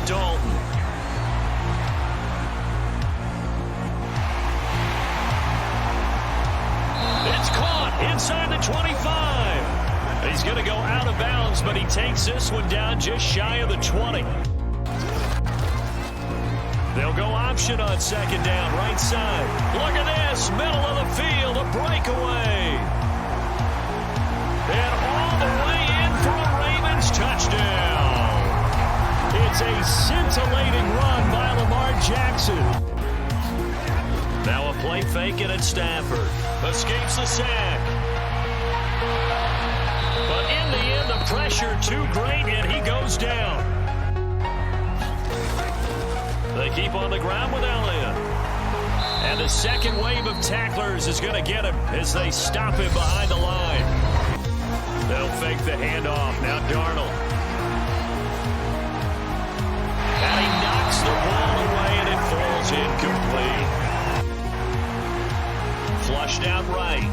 Dalton. It's caught inside the 25. He's going to go out of bounds, but he takes this one down just shy of the 20. They'll go option on second down, right side. Look at this, middle of the field, a breakaway. And all the way in for a Ravens touchdown. It's a scintillating run by Lamar Jackson. Now a play fake it at Stafford. Escapes the sack. But in the end, the pressure too great, and he goes down. They keep on the ground with Elliott. And the second wave of tacklers is going to get him as they stop him behind the line. They'll fake the handoff. Now Darnold. And he knocks the ball away, and it falls incomplete. Flushed out right.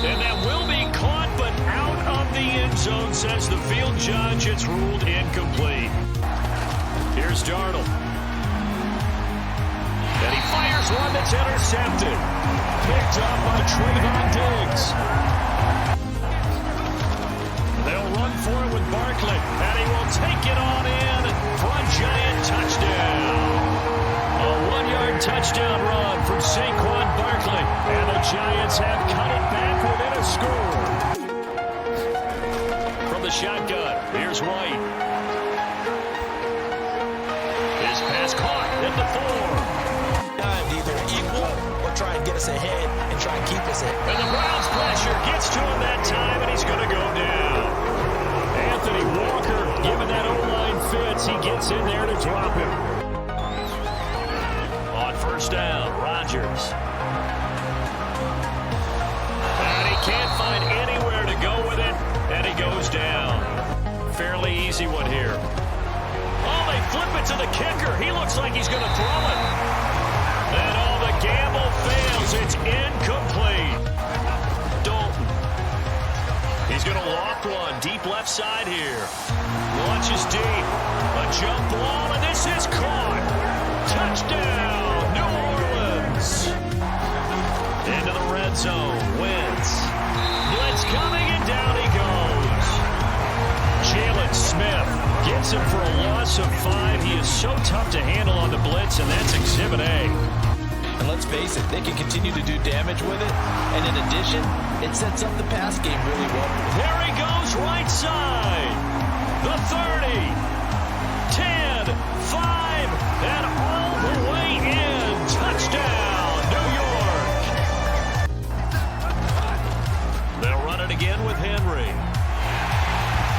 And that will be caught, but out of the end zone, says the field judge. It's ruled incomplete. Here's Darnold. And he fires one that's intercepted. Picked up by Trayvon Diggs. They'll run for it with Barkley. And he will take it on in for a giant touchdown. A 1-yard touchdown run from Saquon Barkley. And the Giants have cut it back within a score. From the shotgun, here's White. His pass caught at the 4. Time to either equal or try and get us ahead and try and keep us ahead. And the Browns pressure gets to him that time, and he's going to go down. Anthony Walker, given that O-line fits, he gets in there to drop him. On first down, Rodgers. And he can't find anywhere to go with it, and he goes down. Fairly easy one here. Oh, they flip it to the kicker. He looks like he's going to throw it. And all the gamble fails. It's incomplete. Dalton. He's going to loft one deep left side here. Launches deep. A jump ball, and this is caught. Touchdown, New Orleans. Into the red zone. Wentz. Blitz coming, and down he goes. Jalen Smith gets him for a loss of 5. He is so tough to handle on the blitz, and that's Exhibit A. And let's face it, they can continue to do damage with it. And in addition, it sets up the pass game really well. There he goes, right side. The 30, 10, 5, and all the way in. Touchdown, New York. They'll run it again with Henry.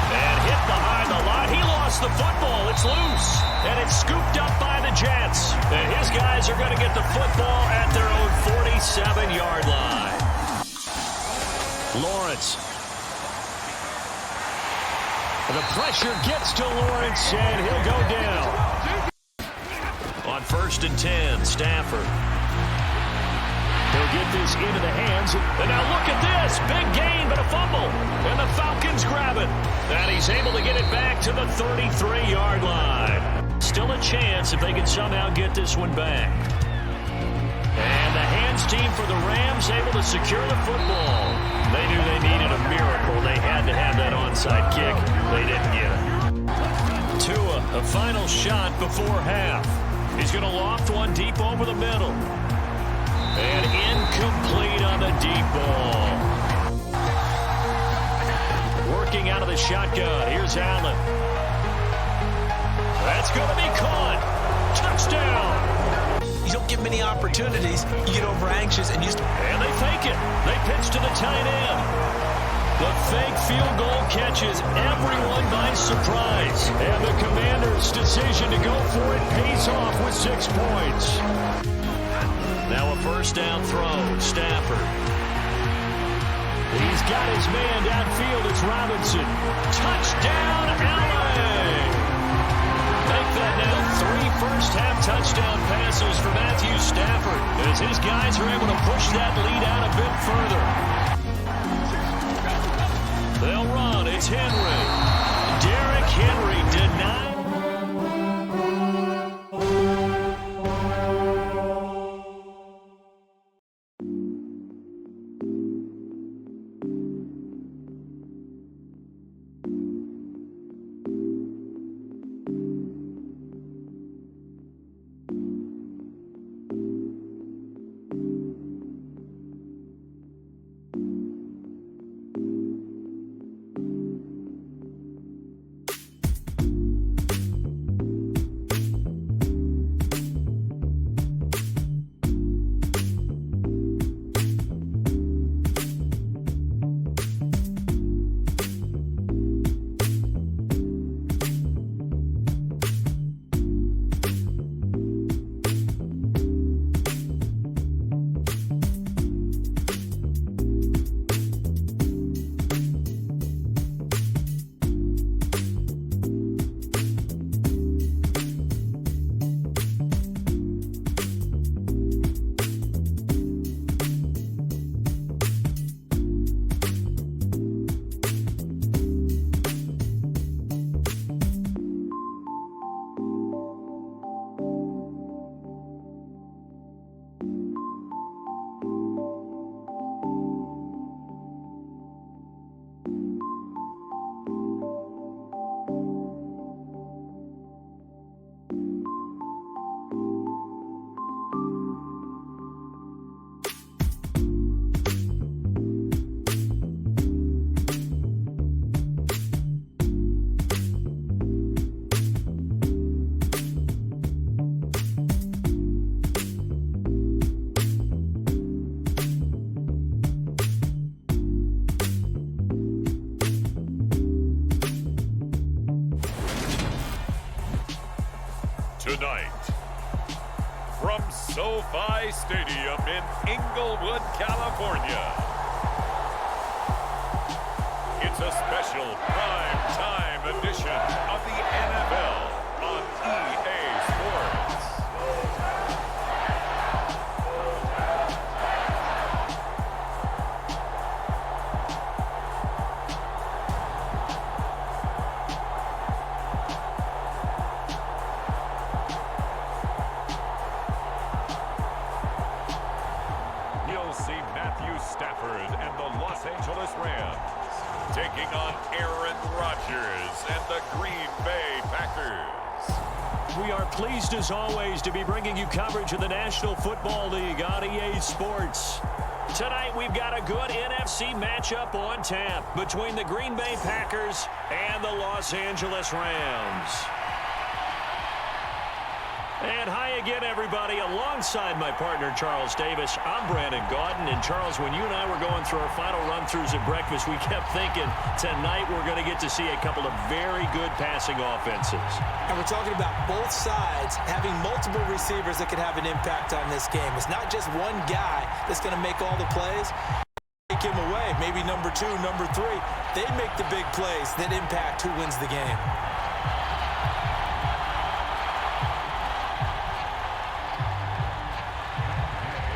And hit behind the line. He lost the football. It's loose. And it's scooped up by the Jets. And his guys are going to get the football at their own 47-yard line. Lawrence. The pressure gets to Lawrence, and he'll go down. On first and 10, Stafford. He'll get this into the hands. And now look at this. Big gain, but a fumble. And the Falcons grab it. And he's able to get it back to the 33-yard line. Still a chance if they can somehow get this one back. And the hands team for the Rams able to secure the football. They knew they needed a miracle. They had to have that onside kick. They didn't get it. Tua, a final shot before half. He's going to loft one deep over the middle. And incomplete on the deep ball. Working out of the shotgun. Here's Allen. That's going to be caught. Touchdown. You don't get many opportunities. You get over anxious and And they fake it. They pitch to the tight end. The fake field goal catches everyone by surprise. And the Commanders' decision to go for it pays off with 6 points. Now a first down throw. Stafford. He's got his man downfield. It's Robinson. Touchdown, LA. Make that now 3 first-half touchdown passes for Matthew Stafford as his guys are able to push that lead out a bit further. They'll run. It's Henry. Derrick Henry denied. Tonight, from SoFi Stadium in Inglewood, California, it's a special prime time edition of the NFL on EA Sports. You'll see Matthew Stafford and the Los Angeles Rams taking on Aaron Rodgers and the Green Bay Packers. We are pleased as always to be bringing you coverage of the National Football League on EA Sports. Tonight we've got a good NFC matchup on tap between the Green Bay Packers and the Los Angeles Rams. And hi again, everybody. Alongside my partner, Charles Davis, I'm Brandon Gaudin. And, Charles, when you and I were going through our final run-throughs at breakfast, we kept thinking tonight we're going to get to see a couple of very good passing offenses. And we're talking about both sides having multiple receivers that can have an impact on this game. It's not just one guy that's going to make all the plays. Take him away. Maybe number two, number three. They make the big plays that impact who wins the game.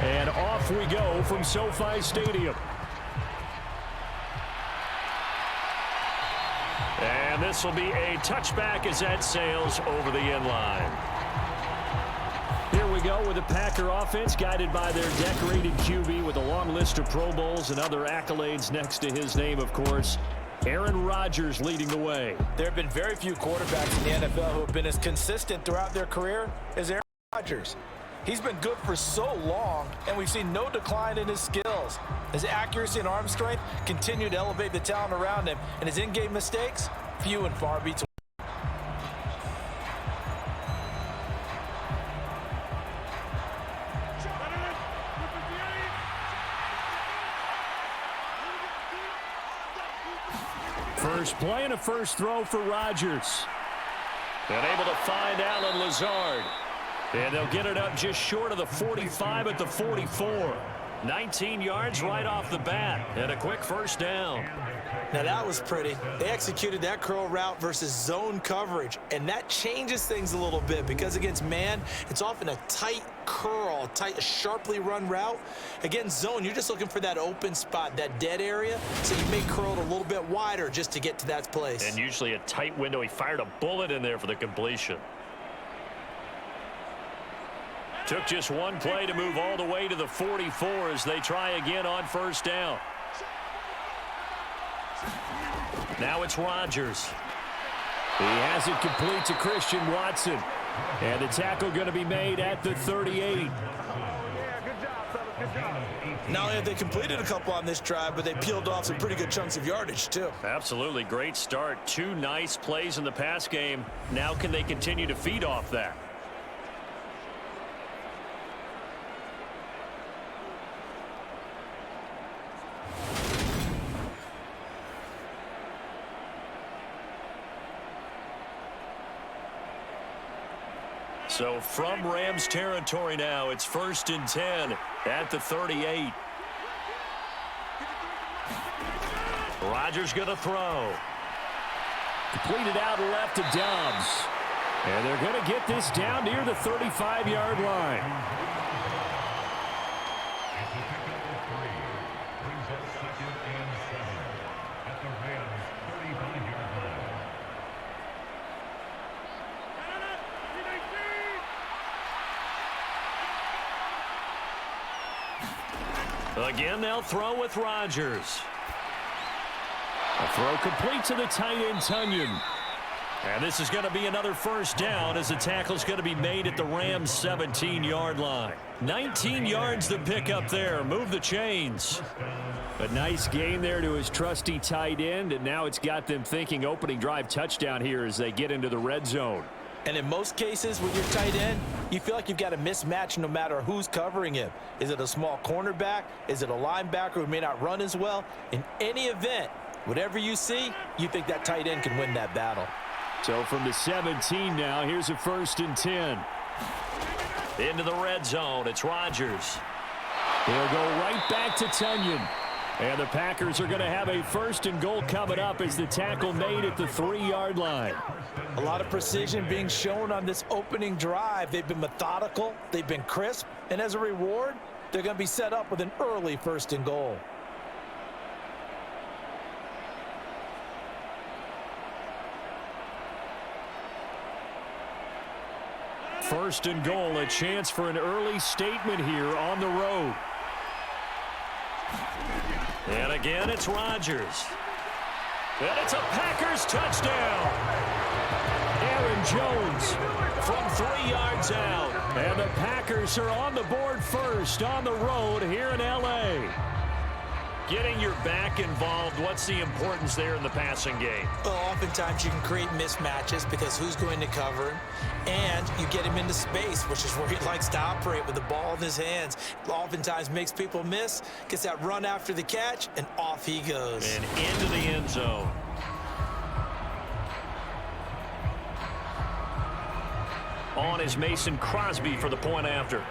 And off we go from SoFi Stadium. And this will be a touchback as that sails over the end line. Here we go with the Packer offense guided by their decorated QB with a long list of Pro Bowls and other accolades next to his name, of course. Aaron Rodgers leading the way. There have been very few quarterbacks in the NFL who have been as consistent throughout their career as Aaron Rodgers. He's been good for so long, and we've seen no decline in his skills. His accuracy and arm strength continue to elevate the talent around him, and his in-game mistakes, few and far between. First play and a first throw for Rodgers. And able to find Allen Lazard. And they'll get it up just short of the 45 at the 44. 19 yards right off the bat. And a quick first down. Now that was pretty. They executed that curl route versus zone coverage. And that changes things a little bit because against man, it's often a tight curl, tight, sharply run route. Against zone, you're just looking for that open spot, that dead area. So you may curl it a little bit wider just to get to that place. And usually a tight window. He fired a bullet in there for the completion. Took just one play to move all the way to the 44 as they try again on first down. Now it's Rodgers. He has it complete to Christian Watson. And the tackle going to be made at the 38. Not only have they completed a couple on this drive, but they peeled off some pretty good chunks of yardage, too. Absolutely. Great start. Two nice plays in the pass game. Now can they continue to feed off that? So from Rams territory now, it's 1st and 10 at the 38. Rodgers going to throw. Completed out left to Dobbs. And they're going to get this down near the 35-yard line. Again, they'll throw with Rodgers. A throw complete to the tight end, Tunyon. And this is going to be another first down as the tackle's going to be made at the Rams' 17-yard line. 19 yards to pick up there. Move the chains. A nice gain there to his trusty tight end, and now it's got them thinking opening drive touchdown here as they get into the red zone. And in most cases with your tight end, you feel like you've got a mismatch no matter who's covering him. Is it a small cornerback? Is it a linebacker who may not run as well? In any event, whatever you see, you think that tight end can win that battle. So from the 17 now, here's a 1st and 10. Into the red zone, it's Rodgers. He'll go right back to Tunyon. And the Packers are going to have a 1st and goal coming up as the tackle made at the 3-yard line. A lot of precision being shown on this opening drive. They've been methodical, they've been crisp, and as a reward, they're going to be set up with an early 1st and goal. First and goal, a chance for an early statement here on the road. And again, it's Rodgers. And it's a Packers touchdown. Aaron Jones from 3 yards out. And the Packers are on the board first on the road here in L.A. Getting your back involved, what's the importance there in the passing game? Well, oftentimes you can create mismatches because who's going to cover him, and you get him into space, which is where he likes to operate with the ball in his hands. Oftentimes makes people miss, gets that run after the catch, and off he goes. And into the end zone. On is Mason Crosby for the point after.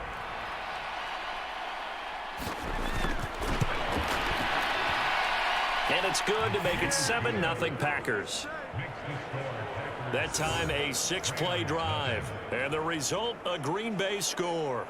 And it's good to make it 7-0 Packers. That time a 6-play drive. And the result, a Green Bay score.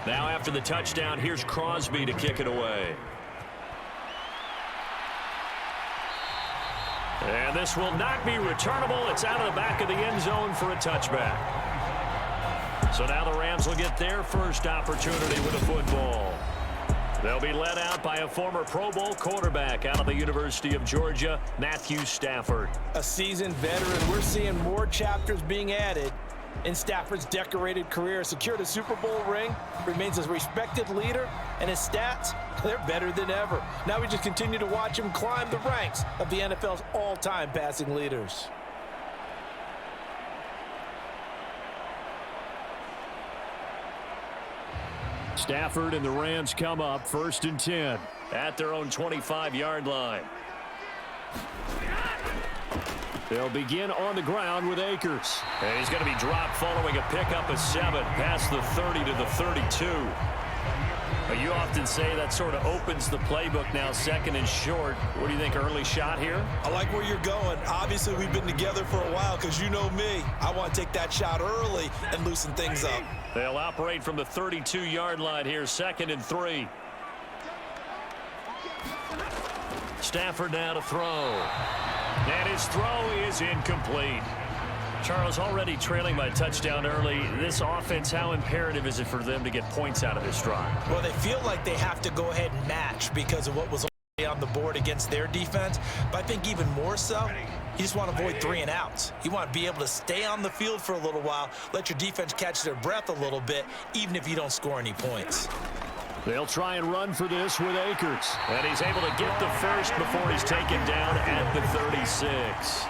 Now after the touchdown, here's Crosby to kick it away. And this will not be returnable. It's out of the back of the end zone for a touchback. So now the Rams will get their first opportunity with a football. They'll be led out by a former Pro Bowl quarterback out of the University of Georgia, Matthew Stafford. A seasoned veteran. We're seeing more chapters being added in Stafford's decorated career. Secured a Super Bowl ring, remains a respected leader, and his stats, they're better than ever. Now we just continue to watch him climb the ranks of the NFL's all-time passing leaders. Stafford and the Rams come up 1st and 10 at their own 25-yard line. They'll begin on the ground with Akers. And he's going to be dropped following a pickup of 7 past the 30 to the 32. You often say that sort of opens the playbook now, 2nd and short. What do you think, early shot here? I like where you're going. Obviously, we've been together for a while because you know me. I want to take that shot early and loosen things up. They'll operate from the 32-yard line here, 2nd and 3. Stafford now to throw. And his throw is incomplete. Charles, already trailing by touchdown early. This offense, how imperative is it for them to get points out of this drive? Well, they feel like they have to go ahead and match because of what was on the board against their defense. But I think even more so, you just want to avoid 3 and outs. You want to be able to stay on the field for a little while, let your defense catch their breath a little bit, even if you don't score any points. They'll try and run for this with Akers. And he's able to get the first before he's taken down at the 36.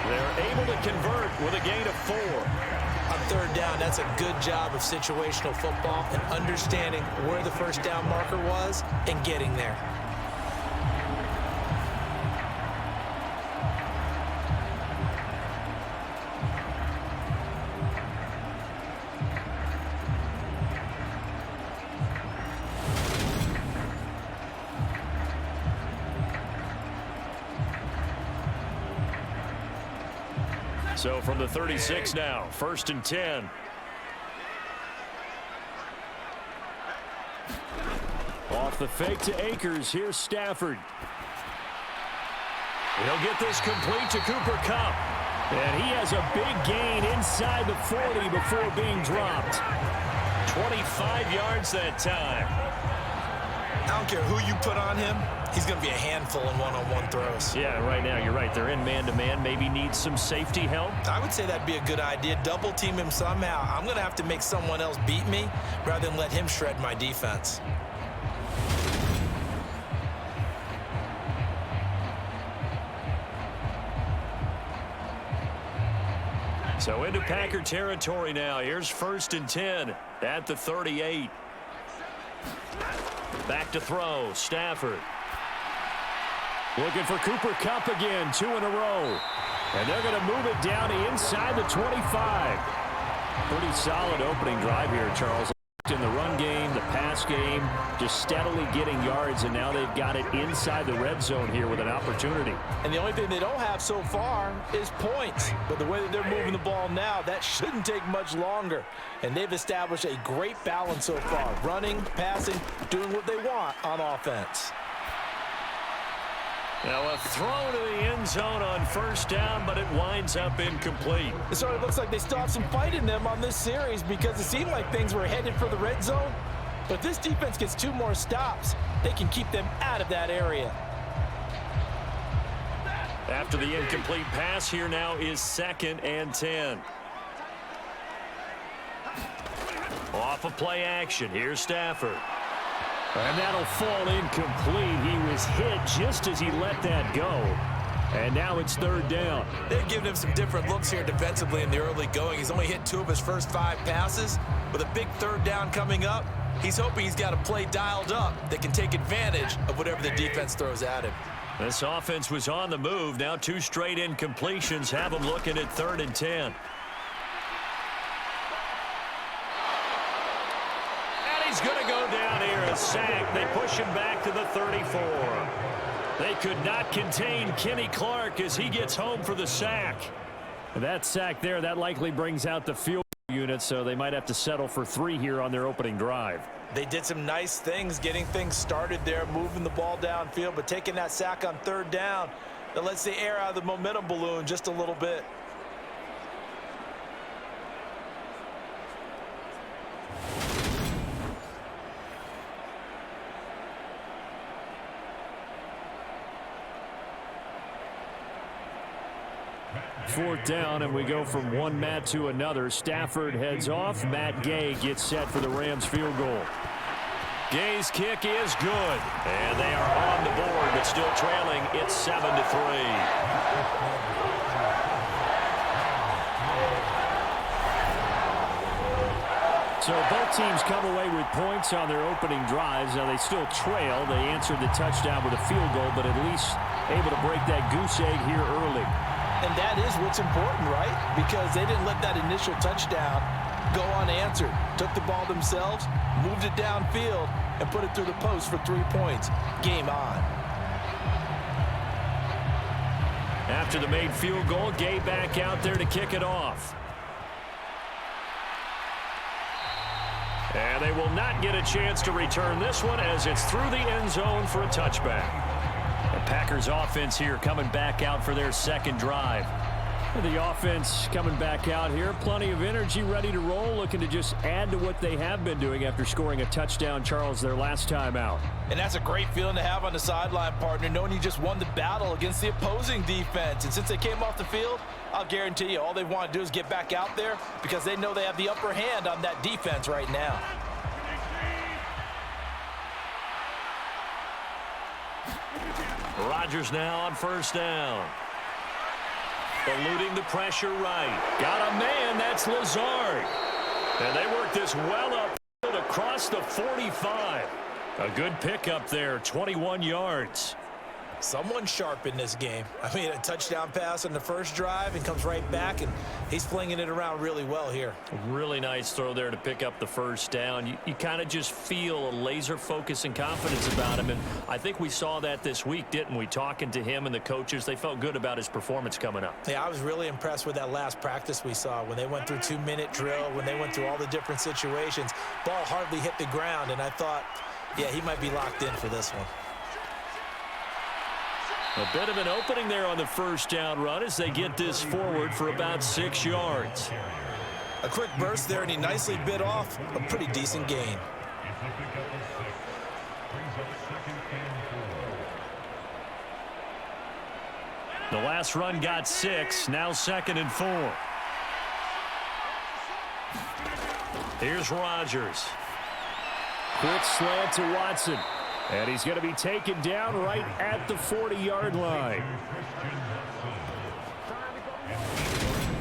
They're able to convert with a gain of 4. On 3rd down, that's a good job of situational football and understanding where the 1st down marker was and getting there. So from the 36 now, 1st and 10. Off the fake to Akers, here's Stafford. He'll get this complete to Cooper Kupp. And he has a big gain inside the 40 before being dropped. 25 yards that time. I don't care who you put on him, he's going to be a handful in one-on-one throws. Yeah, right now, you're right. They're in man-to-man. Maybe needs some safety help. I would say that'd be a good idea. Double team him somehow. I'm going to have to make someone else beat me rather than let him shred my defense. So into Packer territory now. Here's 1st and 10 at the 38. Back to throw. Stafford. Looking for Cooper Kupp again. 2 in a row. And they're going to move it down inside the 25. Pretty solid opening drive here, Charles. In the run game, the pass game, just steadily getting yards, and now they've got it inside the red zone here with an opportunity. And the only thing they don't have so far is points. But the way that they're moving the ball now, that shouldn't take much longer. And they've established a great balance so far. Running, passing, doing what they want on offense. Now a throw to the end zone on 1st down, but it winds up incomplete. It sort of looks like they still have some fight in them on this series because it seemed like things were headed for the red zone. But this defense gets 2 more stops. They can keep them out of that area. After the incomplete pass, here now is 2nd and 10. Off of play action. Here's Stafford. And that'll fall incomplete. He was hit just as he let that go. And now it's 3rd down. They've given him some different looks here defensively in the early going. He's only hit 2 of his first 5 passes. With a big 3rd down coming up, he's hoping he's got a play dialed up that can take advantage of whatever the defense throws at him. This offense was on the move. Now 2 straight incompletions have them looking at 3rd and 10. He's going to go down here, a sack. They push him back to the 34. They could not contain Kenny Clark as he gets home for the sack. And that sack there, that likely brings out the field unit, so they might have to settle for 3 here on their opening drive. They did some nice things getting things started there, moving the ball downfield, but taking that sack on 3rd down, that lets the air out of the momentum balloon just a little bit. Fourth down, and we go from one Matt to another. Stafford heads off. Matt Gay gets set for the Rams field goal. Gay's kick is good, and they are on the board, but still trailing. It's 7-3. So both teams come away with points on their opening drives. Now they still trail. They answered the touchdown with a field goal, but at least able to break that goose egg here early. And that is what's important, right? Because they didn't let that initial touchdown go unanswered. Took the ball themselves, moved it downfield, and put it through the post for 3 points. Game on. After the made field goal, Gay back out there to kick it off. And they will not get a chance to return this one as it's through the end zone for a touchback. The Packers offense here coming back out for their 2nd drive. The offense coming back out here. Plenty of energy, ready to roll, looking to just add to what they have been doing after scoring a touchdown, Charles, their last time out. And that's a great feeling to have on the sideline, partner, knowing you just won the battle against the opposing defense. And since they came off the field, I'll guarantee you all they want to do is get back out there because they know they have the upper hand on that defense right now. Rodgers now on 1st down. Eluding the pressure right. Got a man, that's Lazard. And they work this well up across the 45. A good pickup there, 21 yards. Someone sharp in this game. I mean, a touchdown pass on the first drive and comes right back, and he's flinging it around really well here. Really nice throw there to pick up the 1st down. You kind of just feel a laser focus and confidence about him, and I think we saw that this week, didn't we? Talking to him and the coaches, they felt good about his performance coming up. Yeah, I was really impressed with that last practice we saw when they went through 2-minute drill, when they went through all the different situations. Ball hardly hit the ground, and I thought, yeah, he might be locked in for this one. A bit of an opening there on the 1st down run as they get this forward for about 6 yards. A quick burst there, and he nicely bit off a pretty decent gain. The last run got 6. Now 2nd and 4. Here's Rodgers. Quick slant to Watson. And he's going to be taken down right at the 40-yard line.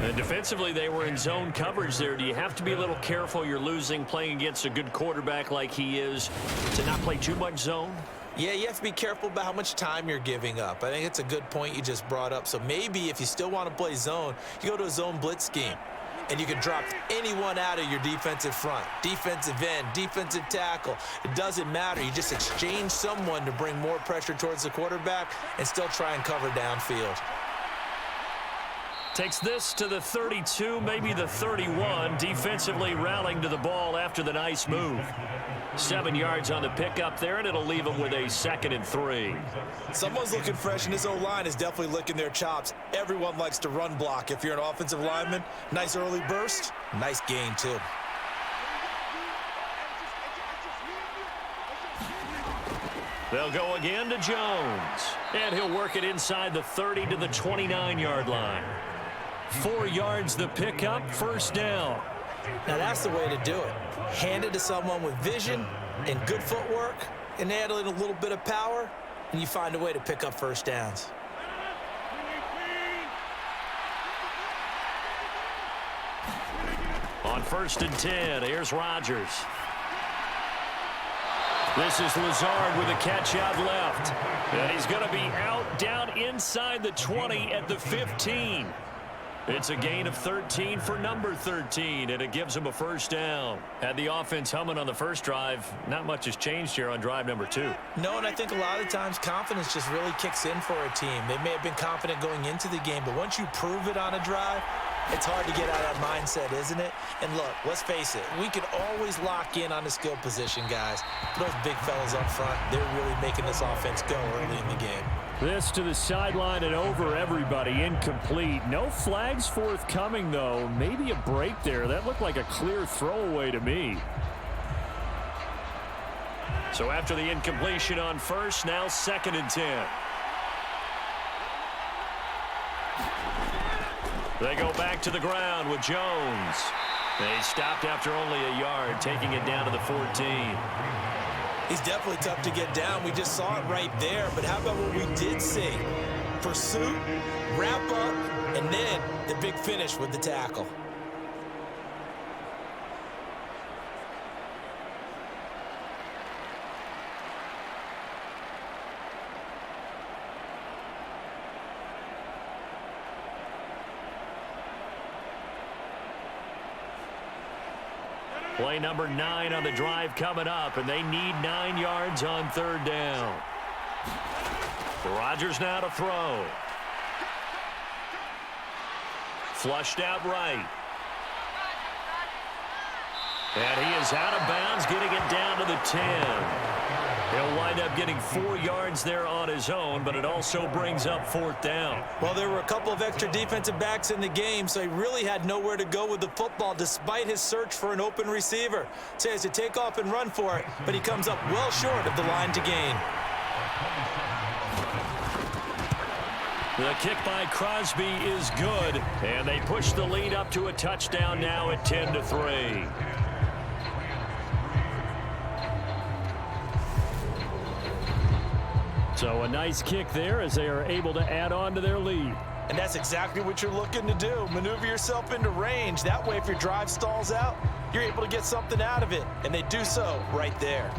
And defensively, they were in zone coverage there. Do you have to be a little careful? You're losing playing against a good quarterback like he is to not play too much zone? Yeah, you have to be careful about how much time you're giving up. I think it's a good point you just brought up. So maybe if you still want to play zone, you go to a zone blitz scheme. And you can drop anyone out of your defensive front. Defensive end, defensive tackle. It doesn't matter. You just exchange someone to bring more pressure towards the quarterback and still try and cover downfield. Takes this to the 32, maybe the 31. Defensively rallying to the ball after the nice move. 7 yards on the pickup there, and it'll leave them with a 2nd and 3. Someone's looking fresh, and this O-line is definitely licking their chops. Everyone likes to run block. If you're an offensive lineman, nice early burst, nice gain too. They'll go again to Jones, and he'll work it inside the 30 to the 29-yard line. 4 yards the pickup, 1st down. Now that's the way to do it. Hand it to someone with vision and good footwork and add in a little bit of power, and you find a way to pick up 1st downs. On 1st and 10, here's Rodgers. This is Lazard with a catch out left. And he's going to be out down inside the 20 at the 15. It's a gain of 13 for number 13, and it gives him a 1st down. Had the offense humming on the first drive. Not much has changed here on drive number 2. No, and I think a lot of times confidence just really kicks in for a team. They may have been confident going into the game, but once you prove it on a drive, it's hard to get out of that mindset, isn't it? And look, let's face it, we can always lock in on the skill position, guys. But those big fellas up front, they're really making this offense go early in the game. This to the sideline and over everybody. Incomplete. No flags forthcoming, though. Maybe a break there. That looked like a clear throwaway to me. So after the incompletion on 1st, now 2nd and 10. They go back to the ground with Jones. They stopped after only a yard, taking it down to the 14. He's definitely tough to get down. We just saw it right there. But how about what we did see? Pursuit, wrap up, and then the big finish with the tackle. Play number 9 on the drive coming up, and they need 9 yards on 3rd down. Rodgers now to throw. Flushed out right. And he is out of bounds, getting it down to the 10. He'll wind up getting 4 yards there on his own, but it also brings up 4th down. Well, there were a couple of extra defensive backs in the game, so he really had nowhere to go with the football despite his search for an open receiver. So he has to take off and run for it, but he comes up well short of the line to gain. The kick by Crosby is good, and they push the lead up to a touchdown now at 10-3. So a nice kick there as they are able to add on to their lead. And that's exactly what you're looking to do. Maneuver yourself into range. That way, if your drive stalls out, you're able to get something out of it. And they do so right there.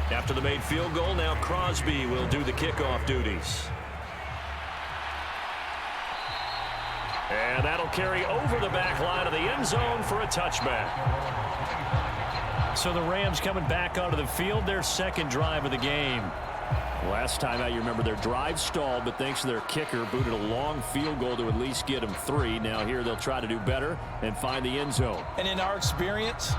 After the made field goal, now Crosby will do the kickoff duties. And that'll carry over the back line of the end zone for a touchback. So the Rams coming back onto the field, their 2nd drive of the game. Last time out, you remember their drive stalled, but thanks to their kicker, booted a long field goal to at least get them 3. Now here they'll try to do better and find the end zone. And in our experience,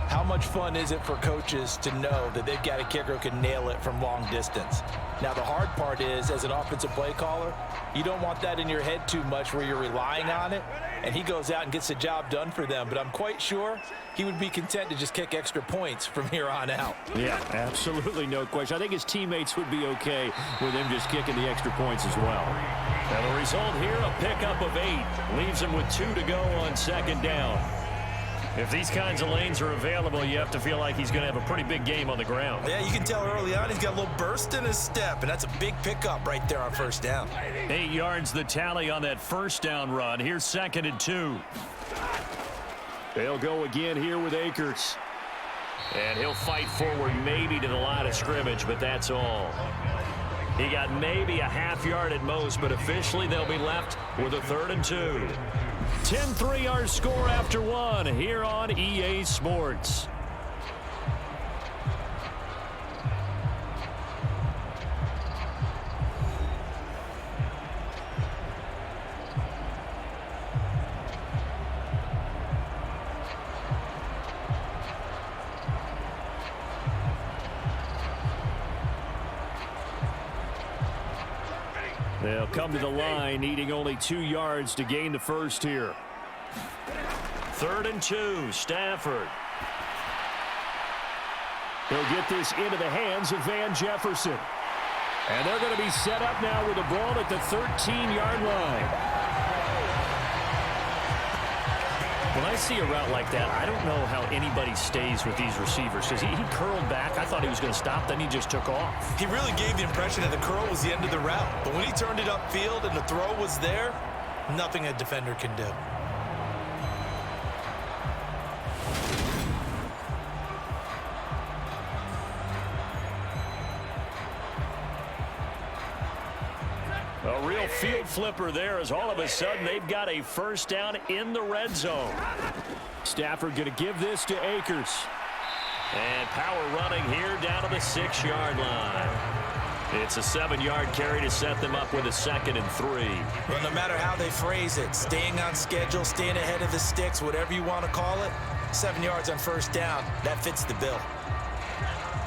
How much fun is it for coaches to know that they've got a kicker who can nail it from long distance? Now, the hard part is, as an offensive play caller, you don't want that in your head too much where you're relying on it, and he goes out and gets the job done for them. But I'm quite sure he would be content to just kick extra points from here on out. Yeah, absolutely no question. I think his teammates would be okay with him just kicking the extra points as well. Now, the result here, a pickup of 8. Leaves him with 2 to go on second down. If these kinds of lanes are available, you have to feel like he's going to have a pretty big game on the ground. Yeah, you can tell early on he's got a little burst in his step, and that's a big pickup right there on first down. 8 yards the tally on that first down run. Here's 2nd and 2. They'll go again here with Akers. And he'll fight forward maybe to the line of scrimmage, but that's all. He got maybe a half yard at most, but officially they'll be left with a 3rd and 2. 10-3 our score after 1 here on EA Sports. They'll come to the line, needing only 2 yards to gain the first here. 3rd and 2, Stafford. He'll get this into the hands of Van Jefferson. And they're going to be set up now with the ball at the 13-yard line. When I see a route like that, I don't know how anybody stays with these receivers, because he curled back. I thought he was going to stop, then he just took off. He really gave the impression that the curl was the end of the route. But when he turned it upfield and the throw was there, nothing a defender can do. A real field flipper there, as all of a sudden they've got a first down in the red zone. Stafford going to give this to Akers. And power running here down to the 6-yard line. It's a 7-yard carry to set them up with a 2nd and 3. Well, no matter how they phrase it, staying on schedule, staying ahead of the sticks, whatever you want to call it, 7 yards on first down, that fits the bill.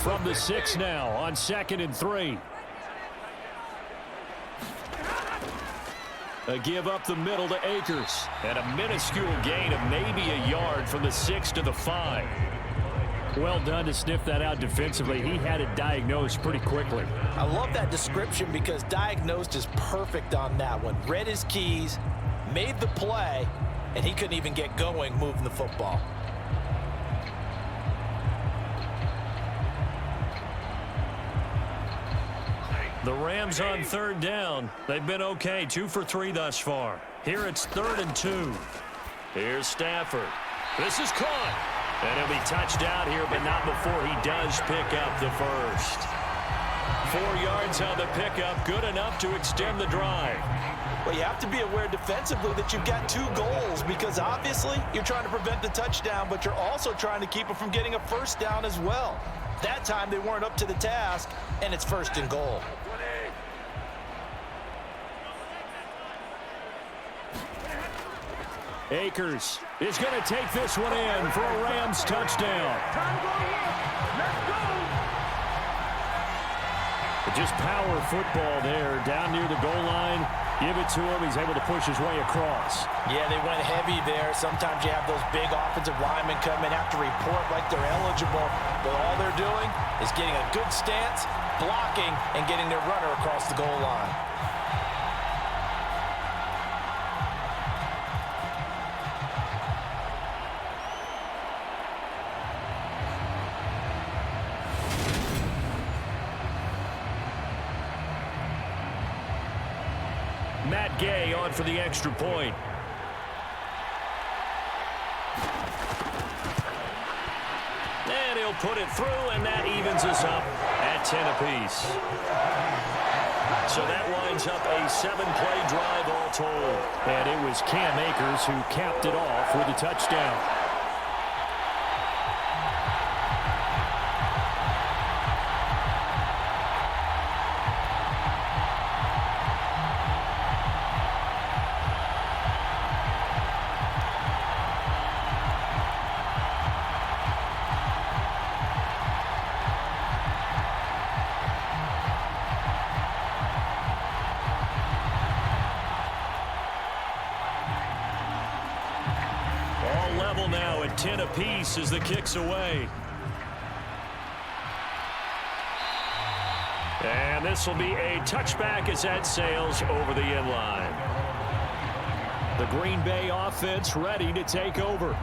From the 6 now on 2nd and 3. A give up the middle to Akers. And a minuscule gain of maybe a yard from the 6 to the 5. Well done to sniff that out defensively. He had it diagnosed pretty quickly. I love that description because diagnosed is perfect on that one. Read his keys, made the play, and he couldn't even get going moving the football. The Rams on 3rd down. They've been okay, 2 for 3 thus far. Here it's 3rd and 2. Here's Stafford. This is caught. And he'll be touched out here, but not before he does pick up the first. 4 yards on the pickup, good enough to extend the drive. Well, you have to be aware defensively that you've got 2 goals because obviously you're trying to prevent the touchdown, but you're also trying to keep it from getting a first down as well. That time they weren't up to the task, and it's 1st and goal. Akers is going to take this one in for a Rams touchdown. Just power football there down near the goal line. Give it to him. He's able to push his way across. Yeah, they went heavy there. Sometimes you have those big offensive linemen come in, have to report like they're eligible. But all they're doing is getting a good stance, blocking, and getting their runner across the goal line. Matt Gay on for the extra point. And he'll put it through, and that evens us up at 10 apiece. So that winds up a 7-play drive all told. And it was Cam Akers who capped it off with a touchdown. 10 apiece as the kick's away. And this will be a touchback as that sails over the end line. The Green Bay offense ready to take over.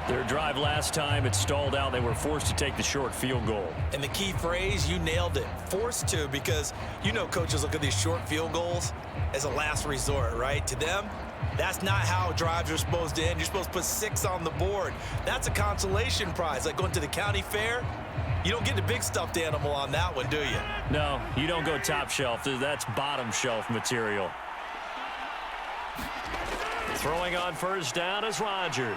Their drive last time, it stalled out. They were forced to take the short field goal. And the key phrase, you nailed it, forced to, because you know coaches look at these short field goals as a last resort, right? To them, that's not how drives are supposed to end. You're supposed to put 6 on the board. That's a consolation prize, like going to the county fair. You don't get the big stuffed animal on that one, do you? No, you don't go top shelf. That's bottom shelf material. Throwing on first down is Rodgers.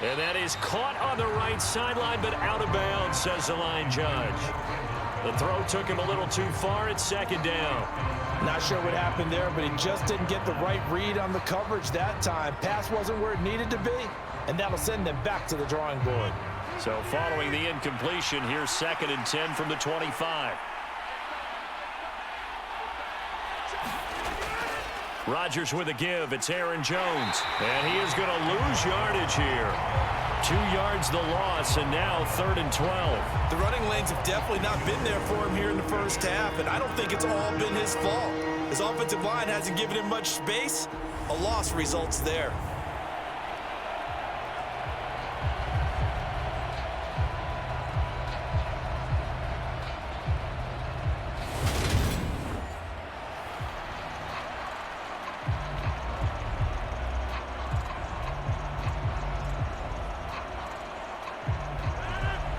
And that is caught on the right sideline, but out of bounds, says the line judge. The throw took him a little too far at second down. Not sure what happened there, but he just didn't get the right read on the coverage that time. Pass wasn't where it needed to be, and that'll send them back to the drawing board. So following the incompletion, here's 2nd and 10 from the 25. Rodgers with a give. It's Aaron Jones. And he is going to lose yardage here. 2 yards the loss, and now 3rd and 12. The running lanes have definitely not been there for him here in the first half, and I don't think it's all been his fault. His offensive line hasn't given him much space. A loss results there.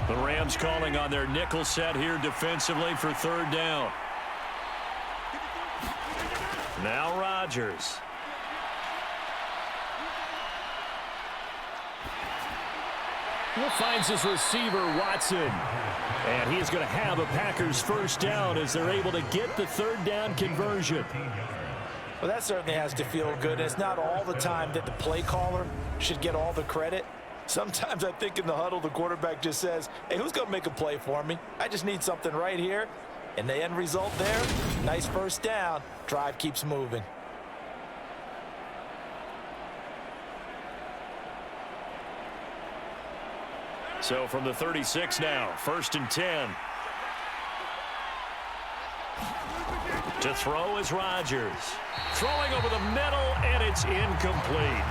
The Rams calling on their nickel set here defensively for 3rd down. Now Rodgers. He finds his receiver, Watson. And he is going to have a Packers first down as they're able to get the 3rd down conversion. Well, that certainly has to feel good. It's not all the time that the play caller should get all the credit. Sometimes I think in the huddle, the quarterback just says, hey, who's going to make a play for me? I just need something right here. And the end result there, nice first down. Drive keeps moving. So from the 36 now, 1st and 10. To throw is Rodgers. Throwing over the middle, and it's incomplete.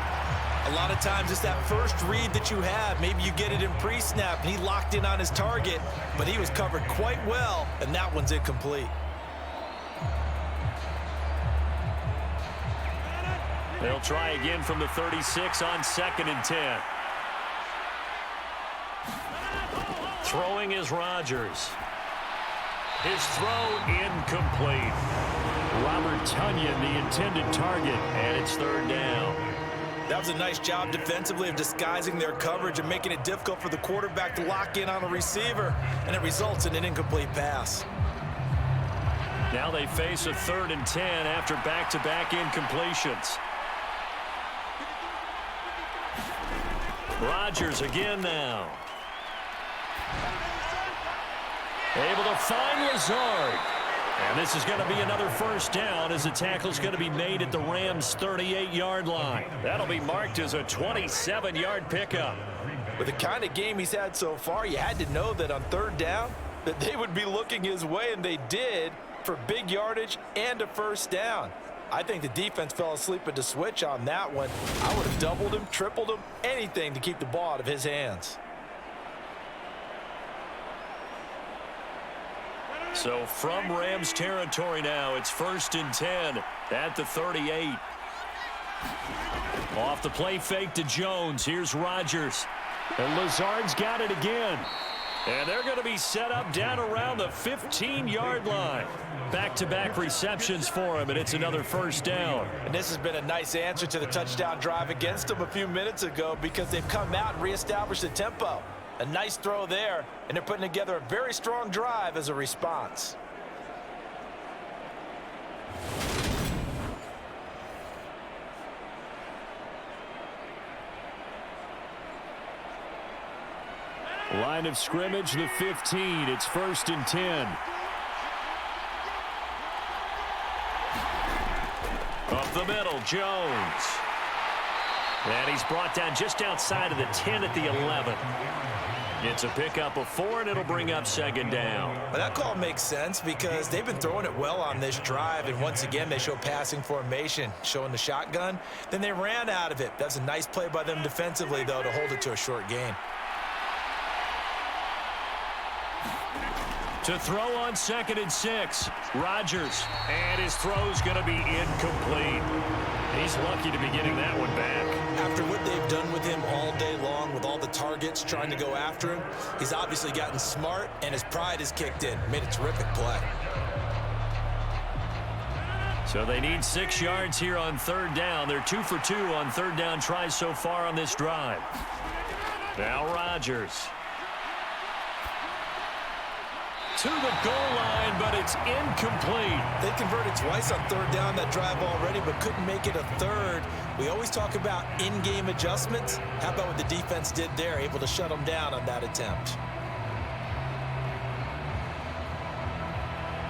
A lot of times it's that first read that you have. Maybe you get it in pre-snap, and he locked in on his target, but he was covered quite well, and that one's incomplete. They'll try again from the 36 on 2nd and 10. Throwing is Rodgers. His throw incomplete. Robert Tonyan, the intended target, and it's 3rd down. That was a nice job defensively of disguising their coverage and making it difficult for the quarterback to lock in on a receiver, and it results in an incomplete pass. Now they face a 3rd and 10 after back-to-back incompletions. Rodgers again now. Able to find Lazard. And this is going to be another first down as the tackle's going to be made at the Rams' 38-yard line. That'll be marked as a 27-yard pickup. With the kind of game he's had so far, you had to know that on 3rd down that they would be looking his way, and they did, for big yardage and a first down. I think the defense fell asleep at the switch on that one. I would have doubled him, tripled him, anything to keep the ball out of his hands. So from Rams territory now, it's 1st and 10 at the 38. Off the play fake to Jones. Here's Rodgers. And Lazard's got it again. And they're going to be set up down around the 15-yard line. Back-to-back receptions for him, and it's another first down. And this has been a nice answer to the touchdown drive against them a few minutes ago, because they've come out and reestablished the tempo. A nice throw there, and they're putting together a very strong drive as a response. Line of scrimmage, the 15. It's 1st and 10. Up the middle, Jones. And he's brought down just outside of the 10 at the 11. It's a pickup of 4, and it'll bring up second down. Well, that call makes sense because they've been throwing it well on this drive, and once again, they show passing formation, showing the shotgun. Then they ran out of it. That's a nice play by them defensively, though, to hold it to a short gain. To throw on 2nd and 6, Rodgers, and his throw's going to be incomplete. He's lucky to be getting that one back. After what they've done with him all day long, with all the targets trying to go after him, he's obviously gotten smart, and his pride has kicked in. Made a terrific play. So they need 6 yards here on 3rd down. They're 2 for 2 on 3rd down tries so far on this drive. Now Rodgers. To the goal line, but it's incomplete. They converted twice on 3rd down that drive already, but couldn't make it a 3rd. We always talk about in-game adjustments. How about what the defense did there, able to shut them down on that attempt?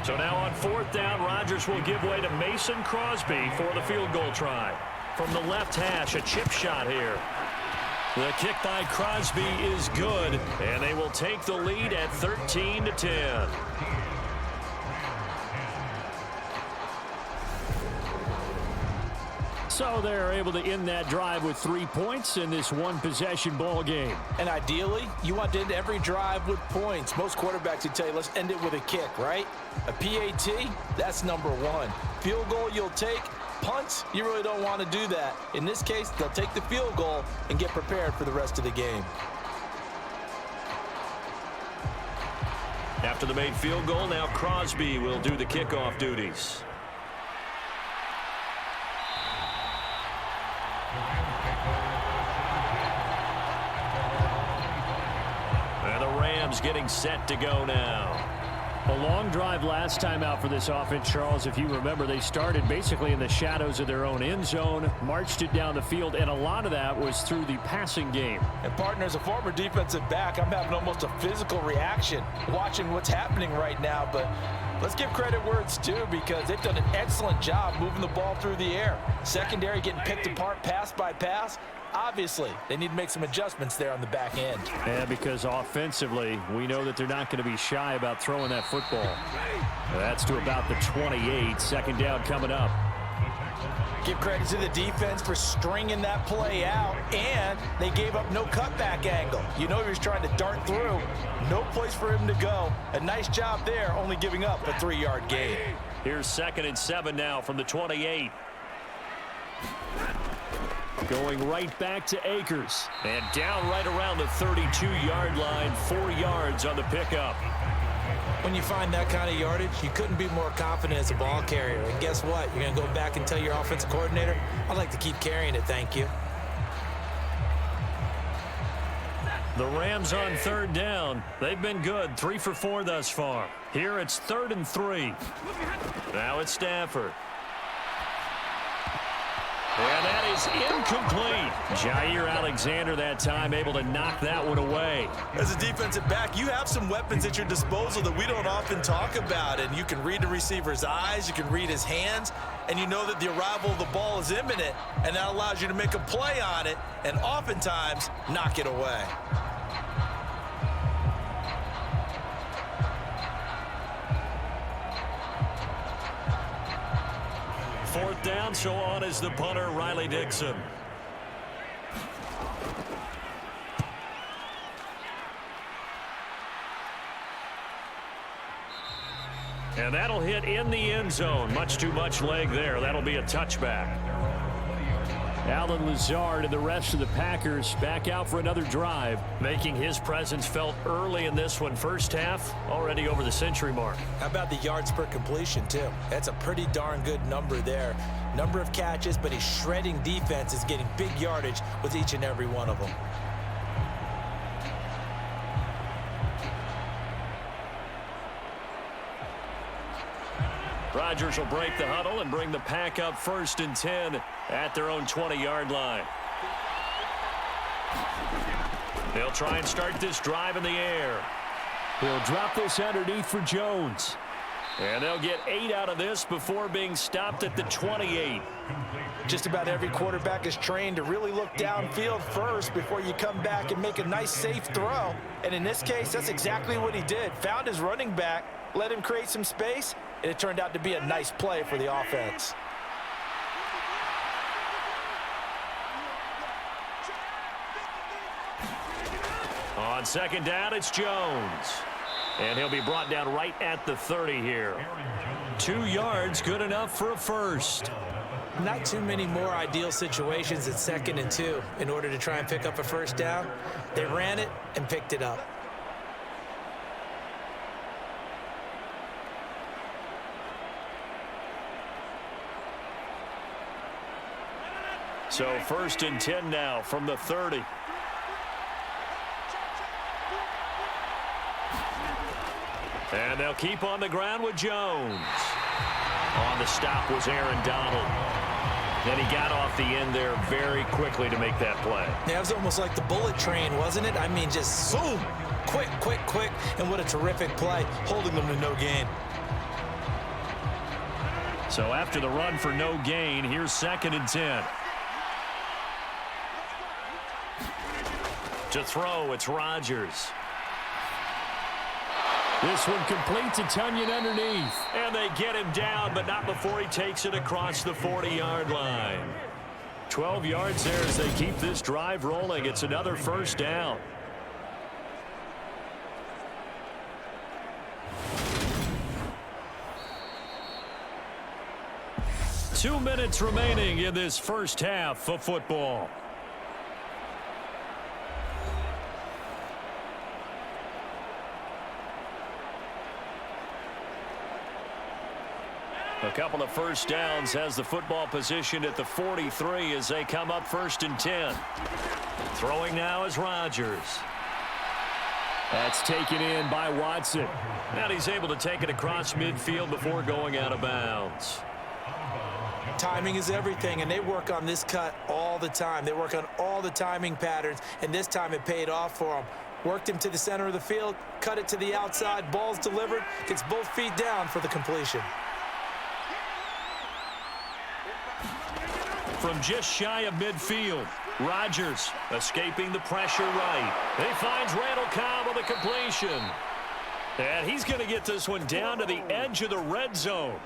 So now on 4th down, Rodgers will give way to Mason Crosby for the field goal try. From the left hash, a chip shot here. The kick by Crosby is good, and they will take the lead at 13-10. So they're able to end that drive with 3 points in this one-possession ball game. And ideally, you want to end every drive with points. Most quarterbacks would tell you, let's end it with a kick, right? A PAT, that's number 1. Field goal you'll take. Punts, you really don't want to do that. In this case, they'll take the field goal and get prepared for the rest of the game. After the made field goal, now Crosby will do the kickoff duties. And the Rams getting set to go now. A long drive last time out for this offense, Charles. If you remember, they started basically in the shadows of their own end zone, marched it down the field, and a lot of that was through the passing game. And partner, as a former defensive back, I'm having almost a physical reaction watching what's happening right now. But let's give credit where it's due because they've done an excellent job moving the ball through the air. Secondary getting picked apart pass by pass. Obviously, they need to make some adjustments there on the back end. Yeah, because offensively, we know that they're not going to be shy about throwing that football. That's to about the 28. 2nd down coming up. Give credit to the defense for stringing that play out, and they gave up no cutback angle. You know he was trying to dart through. No place for him to go. A nice job there, only giving up a 3-yard gain. Here's 2nd and 7 now from the 28. Going right back to Akers. And down right around the 32-yard line, 4 yards on the pickup. When you find that kind of yardage, you couldn't be more confident as a ball carrier. And guess what? You're going to go back and tell your offensive coordinator, I'd like to keep carrying it, thank you. The Rams on 3rd down. They've been good, 3 for 4 thus far. Here it's 3rd and 3. Now it's Stafford. And that is incomplete. Jair Alexander that time able to knock that one away. As a defensive back, you have some weapons at your disposal that we don't often talk about. And you can read the receiver's eyes, you can read his hands, and you know that the arrival of the ball is imminent, and that allows you to make a play on it and oftentimes knock it away. Fourth down, so on is the punter, Riley Dixon. And that'll hit in the end zone. Much too much leg there. That'll be a touchback. Allen Lazard and the rest of the Packers back out for another drive, making his presence felt early in this one. First half, already over the century mark. How about the yards per completion, too? That's a pretty darn good number there. Number of catches, but he's shredding defense, is getting big yardage with each and every one of them. Rodgers will break the huddle and bring the Pack up 1st and 10 at their own 20-yard line. They'll try and start this drive in the air. He'll drop this underneath for Jones. And they'll get 8 out of this before being stopped at the 28. Just about every quarterback is trained to really look downfield first before you come back and make a nice, safe throw. And in this case, that's exactly what he did. Found his running back, let him create some space, and it turned out to be a nice play for the offense. On second down, it's Jones. And he'll be brought down right at the 30 here. 2 yards, good enough for a first. Not too many more ideal situations at 2nd and 2 in order to try and pick up a first down. They ran it and picked it up. So 1st and 10 now from the 30. And they'll keep on the ground with Jones. On the stop was Aaron Donald. Then he got off the end there very quickly to make that play. Yeah, it was almost like the bullet train, wasn't it? I mean, just zoom, quick, quick, quick. And what a terrific play, holding them to no gain. So after the run for no gain, here's 2nd and 10. To throw, it's Rodgers. This one completes a Tunyon underneath. And they get him down, but not before he takes it across the 40-yard line. 12 yards there as they keep this drive rolling. It's another first down. Two minutes remaining in this first half of football. A couple of first downs has the football positioned at the 43 as they come up 1st and 10. Throwing now is Rodgers. That's taken in by Watson. And he's able to take it across midfield before going out of bounds. Timing is everything, and they work on this cut all the time. They work on all the timing patterns, and this time it paid off for them. Worked him to the center of the field, cut it to the outside, ball's delivered, gets both feet down for the completion. From just shy of midfield, Rodgers escaping the pressure right. He finds Randall Cobb on the completion. And he's going to get this one down to the edge of the red zone.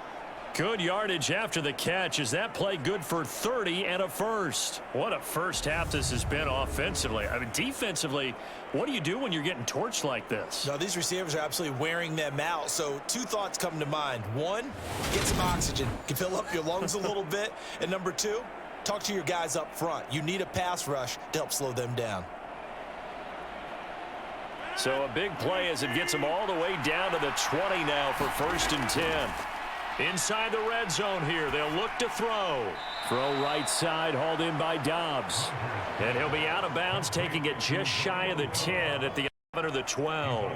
Good yardage after the catch. Is that play good for 30 and a first? What a first half this has been offensively. I mean, defensively, what do you do when you're getting torched like this? No, these receivers are absolutely wearing them out. So 2 thoughts come to mind. 1, get some oxygen. You can fill up your lungs a little bit. And number 2, talk to your guys up front. You need a pass rush to help slow them down. So a big play as it gets them all the way down to the 20 now for 1st and 10. Inside the red zone here, they'll look to throw. Throw right side, hauled in by Dobbs. And he'll be out of bounds, taking it just shy of the 10 at the 11 or the 12.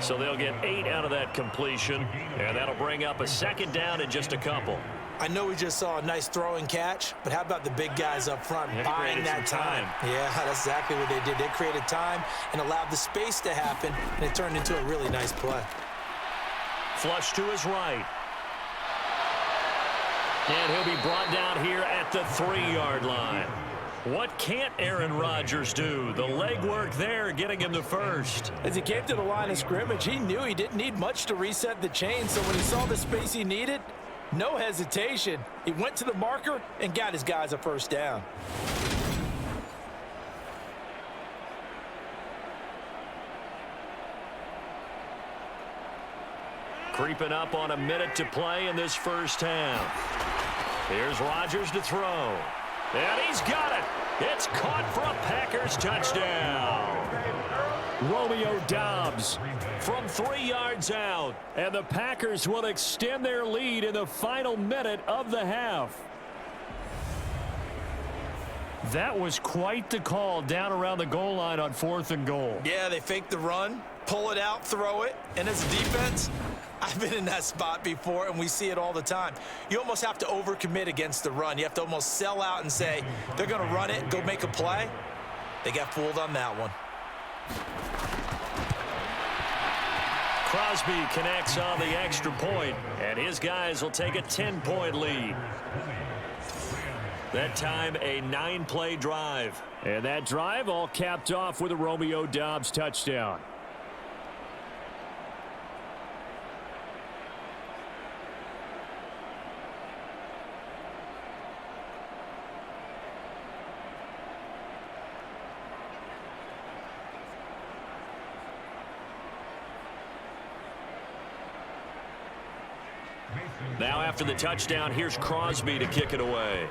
So they'll get 8 out of that completion, and that'll bring up a 2nd down in just a couple. I know we just saw a nice throw and catch, but how about the big guys up front buying that time? Yeah, that's exactly what they did. They created time and allowed the space to happen, and it turned into a really nice play. Flush to his right. And he'll be brought down here at the 3-yard line. What can't Aaron Rodgers do? The legwork there getting him the first. As he came to the line of scrimmage, he knew he didn't need much to reset the chain. So when he saw the space he needed, no hesitation. He went to the marker and got his guys a first down. Creeping up on a minute to play in this first half. Here's Rodgers to throw. And he's got it. It's caught for a Packers touchdown. Romeo Dobbs from 3 yards out. And the Packers will extend their lead in the final minute of the half. That was quite the call down around the goal line on 4th and goal. Yeah, they fake the run, pull it out, throw it. And as a defense, I've been in that spot before, and we see it all the time. You almost have to overcommit against the run. You have to almost sell out and say, they're going to run it, go make a play. They got fooled on that one. Crosby connects on the extra point, and his guys will take a 10-point lead. That time, a 9-play drive. And that drive all capped off with a Romeo Doubs touchdown. Now after the touchdown, here's Crosby to kick it away.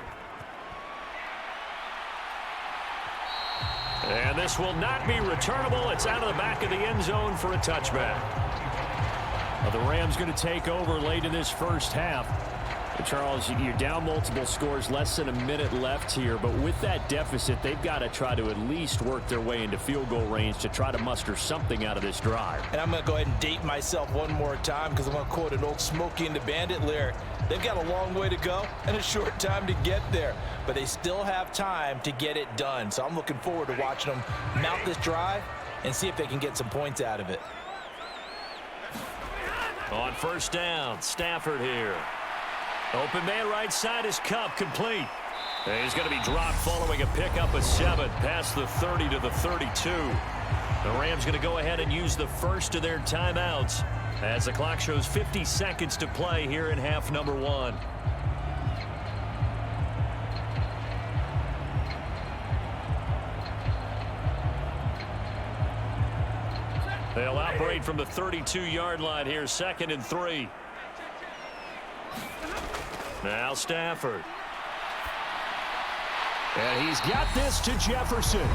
And this will not be returnable. It's out of the back of the end zone for a touchback. Well, the Rams going to take over late in this first half. And Charles, you're down multiple scores, less than a minute left here. But with that deficit, they've got to try to at least work their way into field goal range to try to muster something out of this drive. And I'm going to go ahead and date myself one more time because I'm going to quote an old Smokey and the Bandit lyric. They've got a long way to go and a short time to get there, but they still have time to get it done. So I'm looking forward to watching them mount this drive and see if they can get some points out of it. On first down, Stafford here. Open man right side is Cup, complete. And he's going to be dropped following a pickup of 7 past the 30 to the 32. The Rams going to go ahead and use the first of their timeouts as the clock shows 50 seconds to play here in half number 1. They'll operate from the 32-yard line here, 2nd and 3. Now Stafford. And he's got this to Jefferson.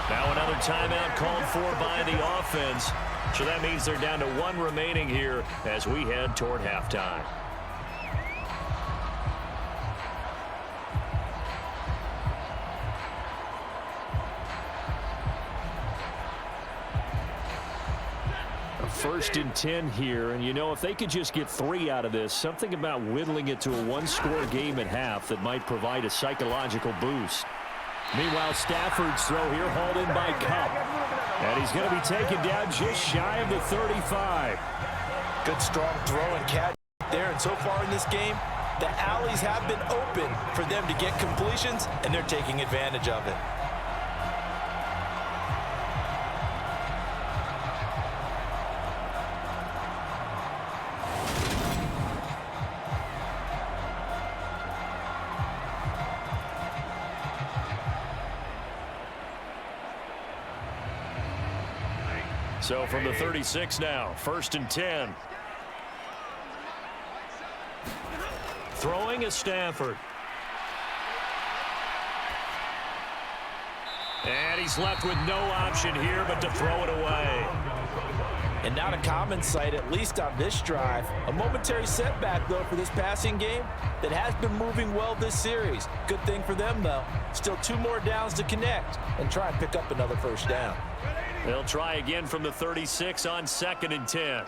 Now another timeout called for by the offense. So that means they're down to 1 remaining here as we head toward halftime. First and 10 here, and you know, if they could just get 3 out of this, something about whittling it to a 1-score game at half that might provide a psychological boost. Meanwhile, Stafford's throw here hauled in by Cup, and he's going to be taken down just shy of the 35. Good strong throw and catch there, and so far in this game, the alleys have been open for them to get completions, and they're taking advantage of it. So from the 36 now, 1st and 10. Throwing is Stafford. And he's left with no option here but to throw it away. And not a common sight, at least on this drive. A momentary setback, though, for this passing game that has been moving well this series. Good thing for them, though. Still 2 more downs to connect and try and pick up another first down. They'll try again from the 36 on 2nd and 10.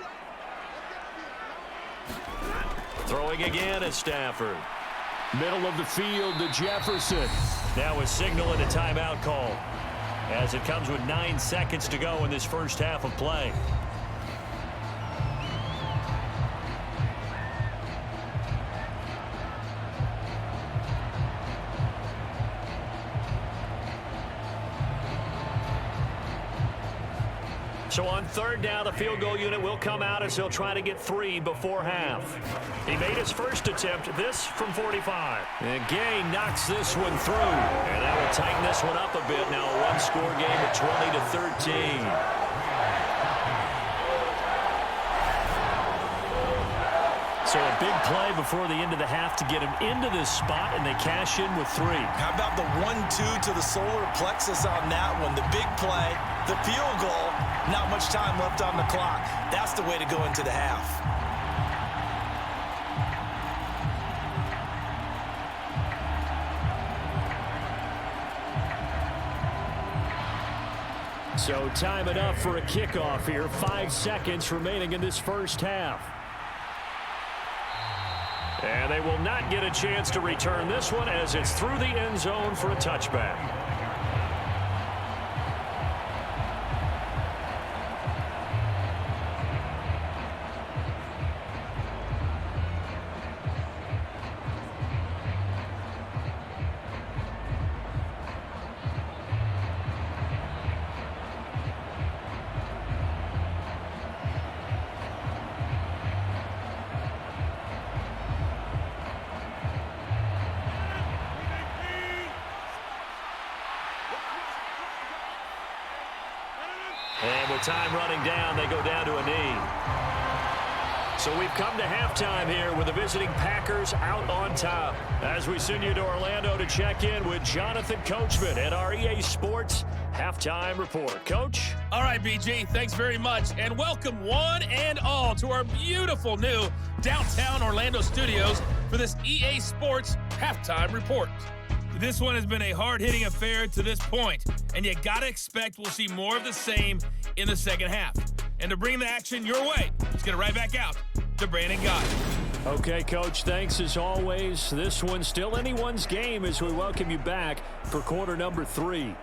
Throwing again is Stafford. Middle of the field to Jefferson. Now a signal and a timeout call as it comes with 9 seconds to go in this first half of play. So on 3rd down, the field goal unit will come out as he'll try to get 3 before half. He made his first attempt, this from 45. And Gay knocks this one through. And that will tighten this one up a bit. Now a 1-score game at 20 to 13. So a big play before the end of the half to get him into this spot, and they cash in with 3. How about the 1-2 to the solar plexus on that one? The big play, the field goal, not much time left on the clock. That's the way to go into the half. So time enough for a kickoff here. 5 seconds remaining in this first half. And they will not get a chance to return this one as it's through the end zone for a touchback. time running down. They go down to a knee. So we've come to halftime here with the visiting Packers out on top. As we send you to Orlando to check in with Jonathan Coachman at our EA Sports Halftime Report. Coach? All right, BG, thanks very much. And welcome one and all to our beautiful new downtown Orlando studios for this EA Sports Halftime Report. This one has been a hard-hitting affair to this point, and you got to expect we'll see more of the same in the second half. And to bring the action your way, let's get it right back out to Brandon Gott. Okay, Coach, thanks as always. This one's still anyone's game as we welcome you back for quarter number 3.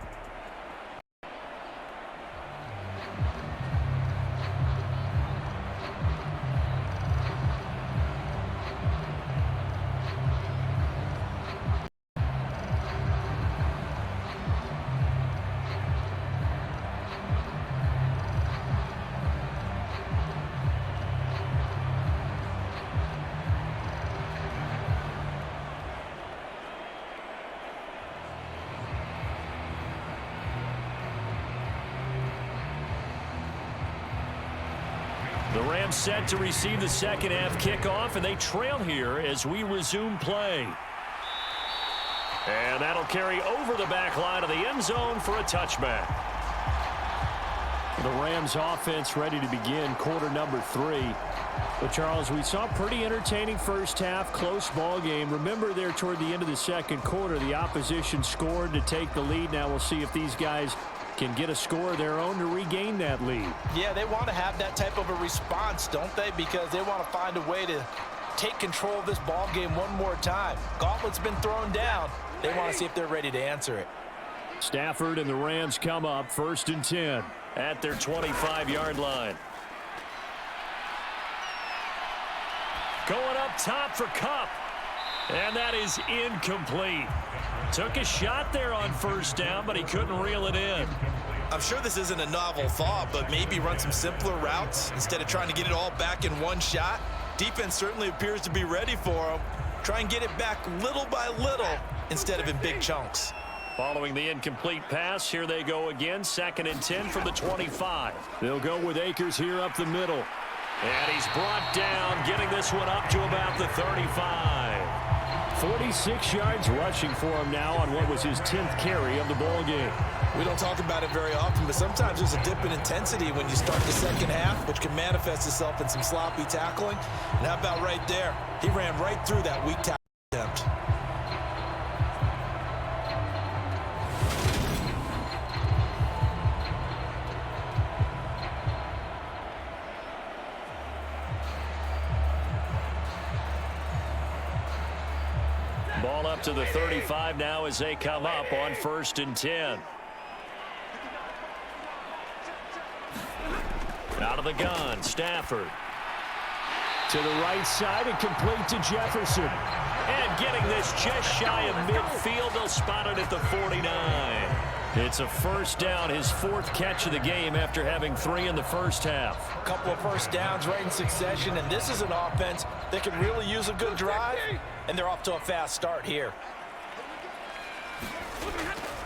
The Rams set to receive the second half kickoff, and they trail here as we resume play. And that'll carry over the back line of the end zone for a touchback. The Rams offense ready to begin quarter number 3. But, Charles, we saw a pretty entertaining first half, close ball game. Remember there toward the end of the second quarter, the opposition scored to take the lead. Now we'll see if these guys can get a score of their own to regain that lead. Yeah, they want to have that type of a response, don't they? Because they want to find a way to take control of this ball game one more time. Gauntlet's been thrown down. They want to see if they're ready to answer it. Stafford and the Rams come up 1st and 10 at their 25-yard line. Going up top for Kupp. And that is incomplete. Took a shot there on first down, but he couldn't reel it in. I'm sure this isn't a novel thought, but maybe run some simpler routes instead of trying to get it all back in one shot. Defense certainly appears to be ready for him. Try and get it back little by little instead of in big chunks. Following the incomplete pass, here they go again. 2nd and 10 from the 25. They'll go with Akers here up the middle. And he's brought down, getting this one up to about the 35. 46 yards rushing for him now on what was his 10th carry of the ball game. We don't talk about it very often, but sometimes there's a dip in intensity when you start the second half, which can manifest itself in some sloppy tackling. And how about right there? He ran right through that weak tackle attempt. Ball up to the 35 now as they come up on 1st and 10. Out of the gun, Stafford. To the right side and complete to Jefferson. And getting this just shy of midfield, they'll spot it at the 49. It's a first down, his 4th catch of the game after having 3 in the first half. A couple of first downs right in succession, and this is an offense that can really use a good drive, and they're off to a fast start here.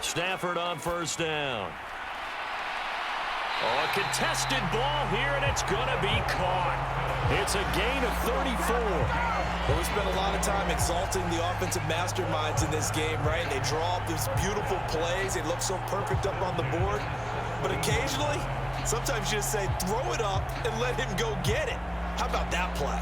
Stafford on first down. Oh, a contested ball here, and it's going to be caught. It's a gain of 34. Well, we spent a lot of time exalting the offensive masterminds in this game, right? They draw up these beautiful plays. They look so perfect up on the board. But occasionally, sometimes you just say, throw it up and let him go get it. How about that play?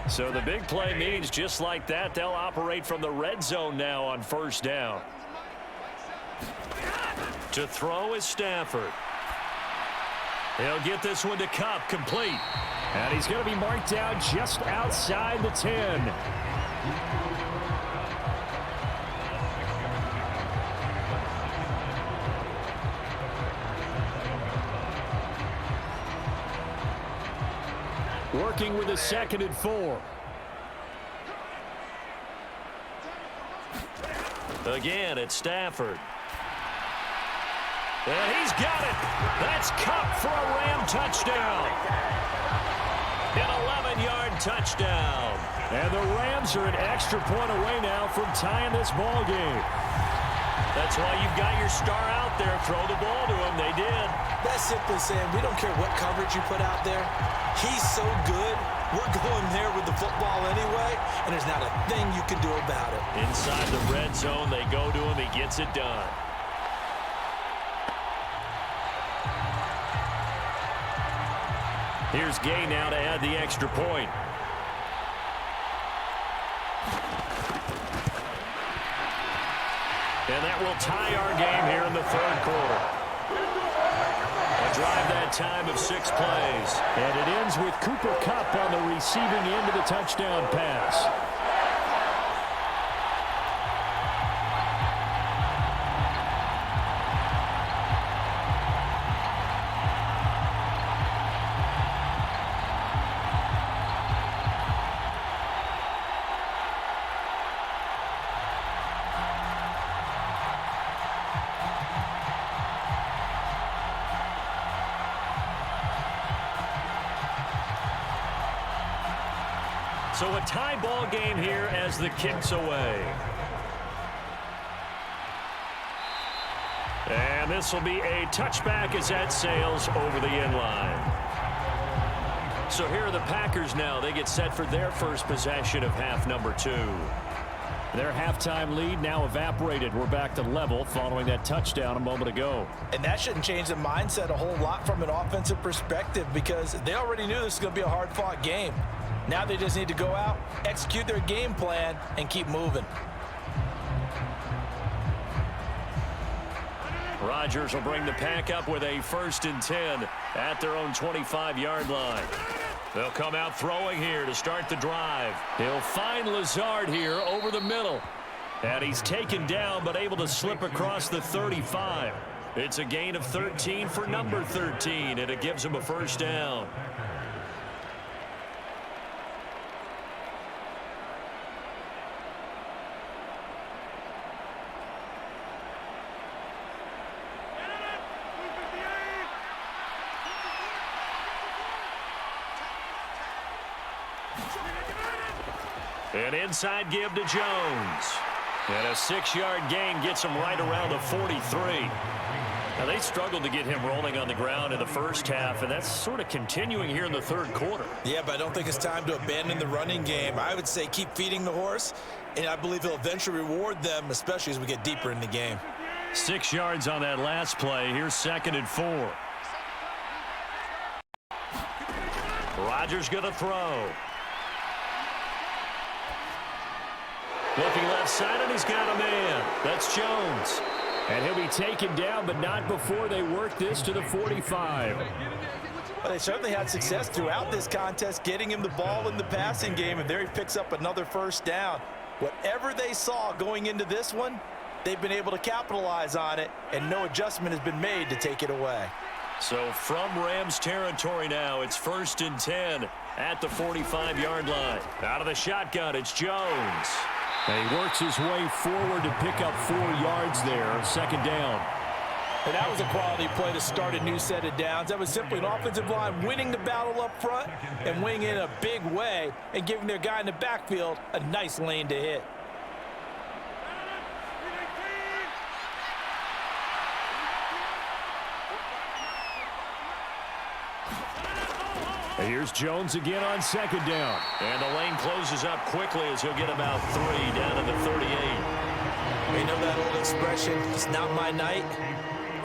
So the big play means just like that, they'll operate from the red zone now on first down. To throw is Stafford. He'll get this one to Kupp, complete. And he's going to be marked down just outside the 10. Working with a 2nd and 4. Again, it's Stafford. And he's got it. That's Cup for a Ram touchdown. An 11-yard touchdown. And the Rams are an extra point away now from tying this ball game. That's why you've got your star out there. Throw the ball to him. They did. That's simply saying we don't care what coverage you put out there. He's so good. We're going there with the football anyway, and there's not a thing you can do about it. Inside the red zone, they go to him. He gets it done. Here's Gay now to add the extra point. And that will tie our game here in the third quarter. A drive that time of 6 plays. And it ends with Cooper Kupp on the receiving end of the touchdown pass. So a tie ball game here as the kick's away. And this will be a touchback as that sails over the end line. So here are the Packers now. They get set for their first possession of half number 2. Their halftime lead now evaporated. We're back to level following that touchdown a moment ago. And that shouldn't change the mindset a whole lot from an offensive perspective because they already knew this was going to be a hard-fought game. Now they just need to go out, execute their game plan, and keep moving. Rodgers will bring the pack up with a 1st and 10 at their own 25-yard line. They'll come out throwing here to start the drive. He'll find Lazard here over the middle. And he's taken down but able to slip across the 35. It's a gain of 13 for number 13, and it gives him a 1st down. An inside give to Jones. And a 6-yard gain gets him right around the 43. Now, they struggled to get him rolling on the ground in the first half, and that's sort of continuing here in the third quarter. Yeah, but I don't think it's time to abandon the running game. I would say keep feeding the horse, and I believe he'll eventually reward them, especially as we get deeper in the game. 6 yards on that last play. Here's 2nd and 4. Rodgers going to throw. Looking left side, and he's got a man. That's Jones. And he'll be taken down, but not before they work this to the 45. Well, they certainly had success throughout this contest, getting him the ball in the passing game, and there he picks up another 1st down. Whatever they saw going into this one, they've been able to capitalize on it, and no adjustment has been made to take it away. So from Rams territory now, it's 1st and 10 at the 45-yard line. Out of the shotgun, it's Jones. And he works his way forward to pick up 4 yards there, 2nd down. And that was a quality play to start a new set of downs. That was simply an offensive line winning the battle up front and winning in a big way and giving their guy in the backfield a nice lane to hit. And here's Jones again on 2nd down. And the lane closes up quickly as he'll get about 3 down to the 38. You know that old expression, it's not my night?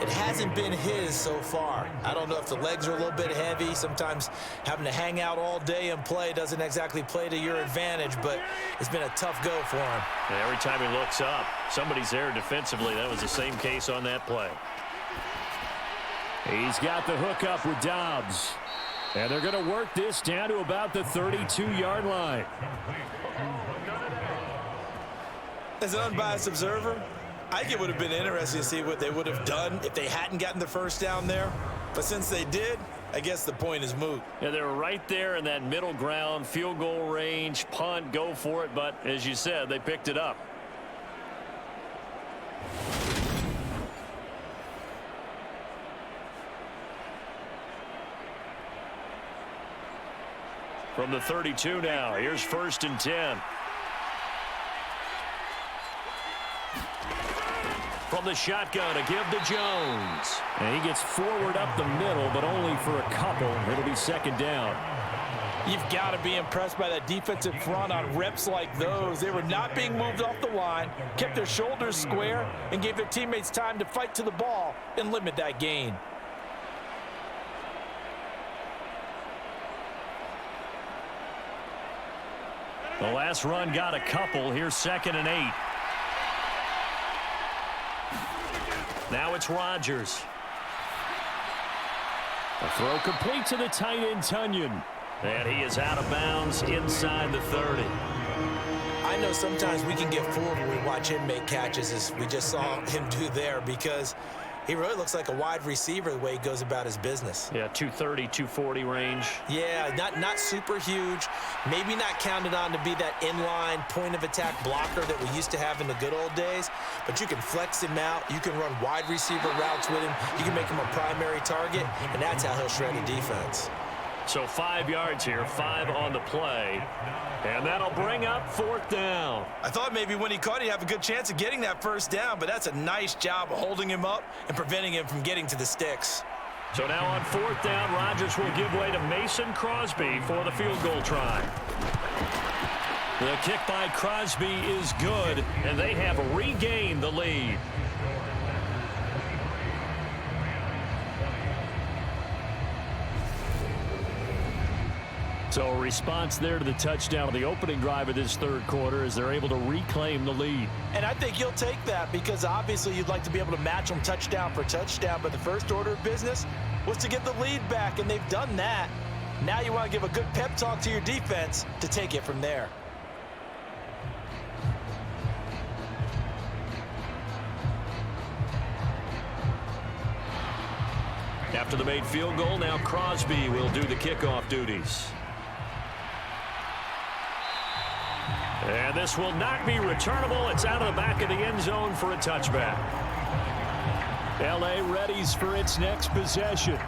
It hasn't been his so far. I don't know if the legs are a little bit heavy. Sometimes having to hang out all day and play doesn't exactly play to your advantage, but it's been a tough go for him. And every time he looks up, somebody's there defensively. That was the same case on that play. He's got the hook up with Dobbs. And they're going to work this down to about the 32-yard line. As an unbiased observer, I think it would have been interesting to see what they would have done if they hadn't gotten the 1st down there. But since they did, I guess the point is moot. Yeah, they're right there in that middle ground, field goal range, punt, go for it. But as you said, they picked it up. From the 32 now, here's 1st and 10. From the shotgun, a give to Jones. And he gets forward up the middle, but only for a couple. It'll be 2nd down. You've got to be impressed by that defensive front on reps like those. They were not being moved off the line, kept their shoulders square, and gave their teammates time to fight to the ball and limit that gain. The last run got a couple. Here's 2nd and 8. Now it's Rodgers. A throw complete to the tight end, Tunyon. And he is out of bounds inside the 30. I know sometimes we can get fooled when we watch him make catches, as we just saw him do there, because he really looks like a wide receiver the way he goes about his business. Yeah, 230, 240 range. Yeah, not super huge. Maybe not counted on to be that inline point-of-attack blocker that we used to have in the good old days, but you can flex him out. You can run wide receiver routes with him. You can make him a primary target, and that's how he'll shred a defense. So 5 yards here, 5 on the play. And that'll bring up 4th down. I thought maybe when he caught, he'd have a good chance of getting that 1st down, but that's a nice job of holding him up and preventing him from getting to the sticks. So now on 4th down, Rodgers will give way to Mason Crosby for the field goal try. The kick by Crosby is good, and they have regained the lead. So a response there to the touchdown of the opening drive of this 3rd quarter as they're able to reclaim the lead. And I think you'll take that because obviously you'd like to be able to match them touchdown for touchdown, but the first order of business was to get the lead back, and they've done that. Now you want to give a good pep talk to your defense to take it from there. After the made field goal, now Crosby will do the kickoff duties. And this will not be returnable. It's out of the back of the end zone for a touchback. L.A. readies for its next possession.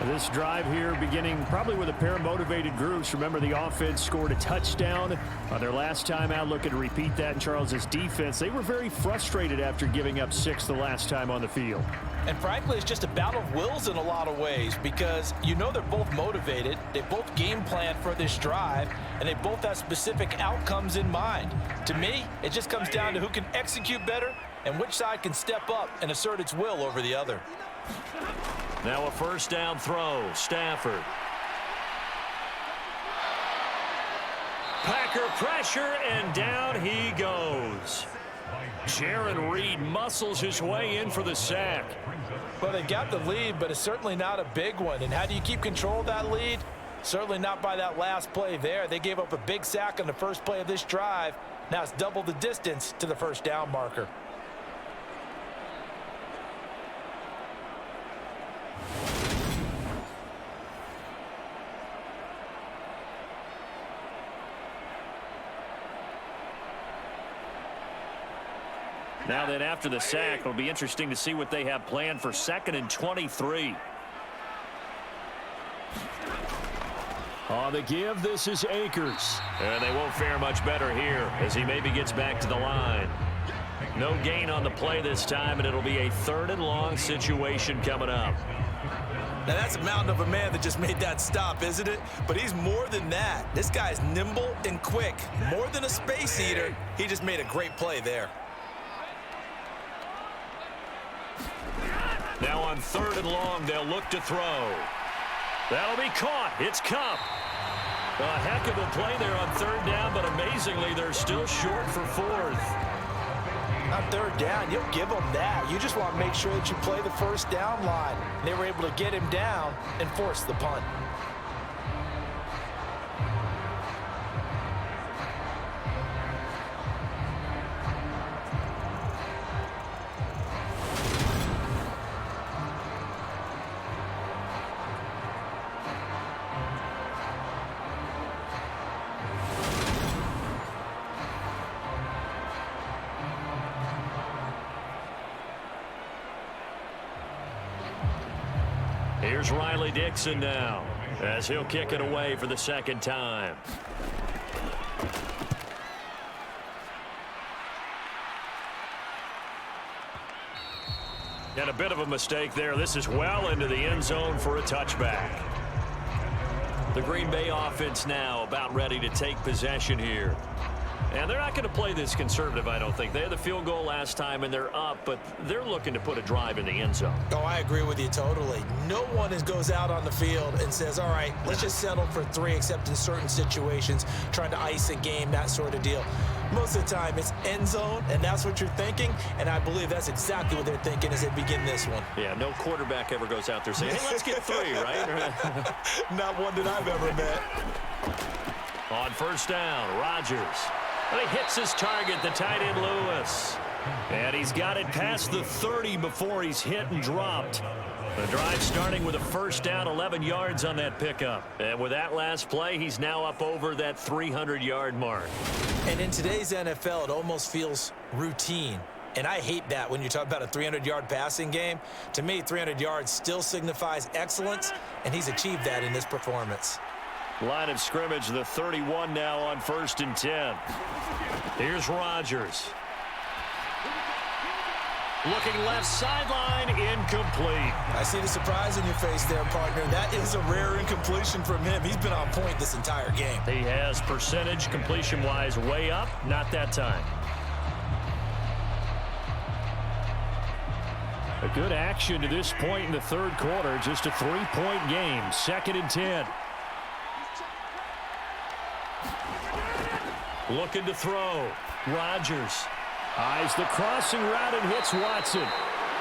This drive here beginning probably with a pair of motivated groups. Remember, the offense scored a touchdown on their last time out. Looking to repeat that in Charles's defense. They were very frustrated after giving up 6 the last time on the field. And frankly, it's just a battle of wills in a lot of ways because you know they're both motivated. They both game plan for this drive, and they both have specific outcomes in mind. To me, it just comes down to who can execute better and which side can step up and assert its will over the other. Now a 1st down throw. Stafford. Packer pressure, and down he goes. Jaron Reed muscles his way in for the sack. Well, they got the lead, but it's certainly not a big one. And how do you keep control of that lead? Certainly not by that last play there. They gave up a big sack on the first play of this drive. Now it's double the distance to the 1st down marker. Now then, after the sack, it'll be interesting to see what they have planned for 2nd and 23. On the give, this is Akers. And they won't fare much better here as he maybe gets back to the line. No gain on the play this time, and it'll be a 3rd and long situation coming up. Now, that's a mountain of a man that just made that stop, isn't it? But he's more than that. This guy's nimble and quick. More than a space eater, he just made a great play there. Now on 3rd and long, they'll look to throw. That'll be caught. It's Kupp. A heck of a play there on 3rd down, but amazingly, they're still short for 4th. On 3rd down, you'll give them that. You just want to make sure that you play the 1st down line. They were able to get him down and force the punt. Here's Riley Dixon now as he'll kick it away for the second time. And a bit of a mistake there. This is well into the end zone for a touchback. The Green Bay offense now about ready to take possession here. And they're not going to play this conservative, I don't think. They had the field goal last time, and they're up, but they're looking to put a drive in the end zone. Oh, I agree with you totally. No one goes out on the field and says, all right, let's just settle for 3, except in certain situations, trying to ice a game, that sort of deal. Most of the time, it's end zone, and that's what you're thinking, and I believe that's exactly what they're thinking as they begin this one. Yeah, no quarterback ever goes out there saying, hey, let's get 3, right? Not one that I've ever met. On first down, Rodgers. But he hits his target, the tight end Lewis. And he's got it past the 30 before he's hit and dropped. The drive starting with a first down, 11 yards on that pickup. And with that last play, he's now up over that 300-yard mark. And in today's NFL, it almost feels routine. And I hate that when you talk about a 300-yard passing game. To me, 300 yards still signifies excellence, and he's achieved that in this performance. Line of scrimmage, the 31 now on 1st and 10. Here's Rodgers. Looking left sideline, incomplete. I see the surprise in your face there, partner. That is a rare incompletion from him. He's been on point this entire game. He has percentage completion-wise way up, not that time. A good action to this point in the third quarter. Just a 3-point game. 2nd and 10. Looking to throw. Rodgers. Eyes the crossing route and hits Watson.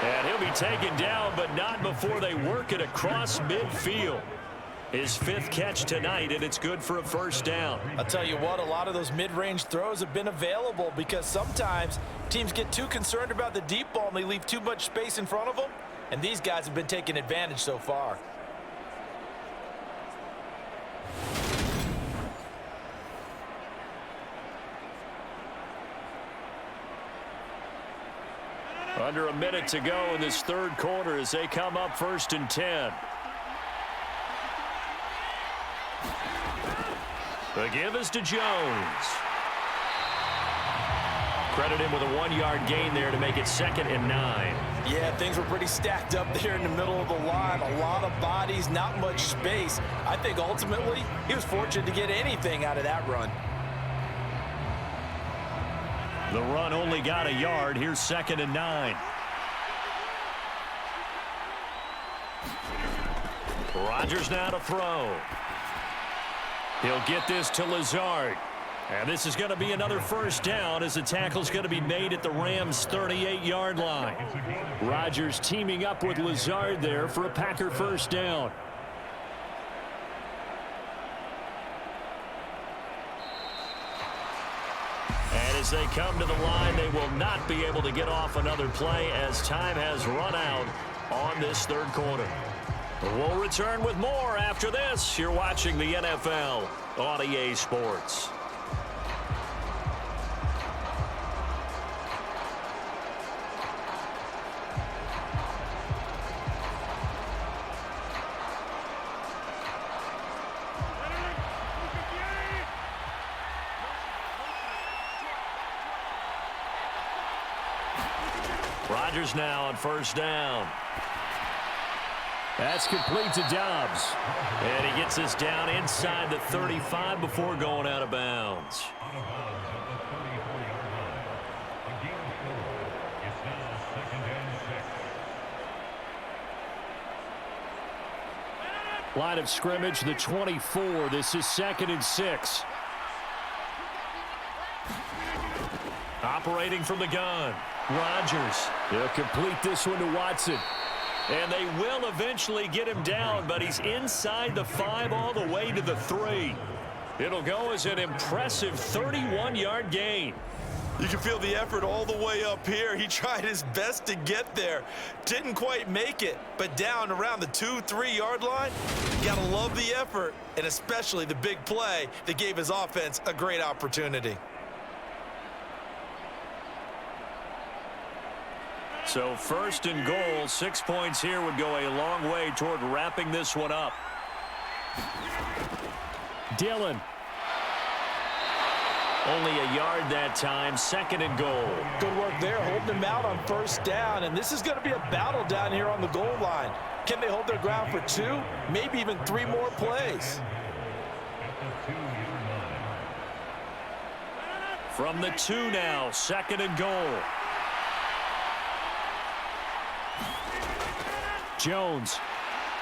And he'll be taken down, but not before they work it across midfield. His 5th catch tonight, and it's good for a first down. I'll tell you what, a lot of those mid-range throws have been available because sometimes teams get too concerned about the deep ball and they leave too much space in front of them. And these guys have been taking advantage so far. Under a minute to go in this third quarter as they come up 1st and 10. The give is to Jones. Credit him with a 1-yard gain there to make it 2nd and 9. Yeah, things were pretty stacked up there in the middle of the line. A lot of bodies, not much space. I think ultimately he was fortunate to get anything out of that run. The run only got a yard. Here's 2nd and 9. Rodgers now to throw. He'll get this to Lazard. And this is going to be another first down as the tackle's going to be made at the Rams' 38-yard line. Rodgers teaming up with Lazard there for a Packer first down. And as they come to the line, they will not be able to get off another play as time has run out on this third quarter. We'll return with more after this. You're watching the NFL on EA Sports. Rodgers now on first down. That's complete to Dobbs. And he gets this down inside the 35 before going out of bounds. Line of scrimmage, the 24. This is 2nd and 6. Operating from the gun. Rodgers. He'll complete this one to Watson. And they will eventually get him down, but he's inside the 5 all the way to the 3. It'll go as an impressive 31-yard gain. You can feel the effort all the way up here. He tried his best to get there. Didn't quite make it, but down around the 2-3 yard line, you gotta love the effort, and especially the big play that gave his offense a great opportunity. So first and goal, 6 points here would go a long way toward wrapping this one up. Dillon. Only a yard that time, second and goal. Good work there, holding him out on first down, and this is going to be a battle down here on the goal line. Can they hold their ground for 2, maybe even 3 more plays? From the 2 now, second and goal. Jones.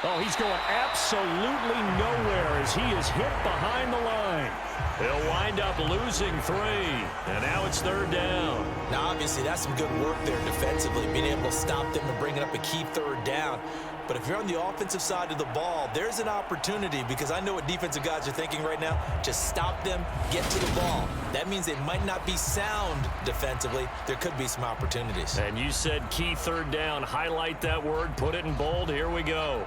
Oh, he's going absolutely nowhere as he is hit behind the line. He'll wind up losing 3, and now it's third down. Now, obviously, that's some good work there defensively, being able to stop them and bringing up a key third down. But if you're on the offensive side of the ball, there's an opportunity, because I know what defensive guys are thinking right now. Just stop them, get to the ball. That means they might not be sound defensively. There could be some opportunities. And you said key third down. Highlight that word, put it in bold. Here we go.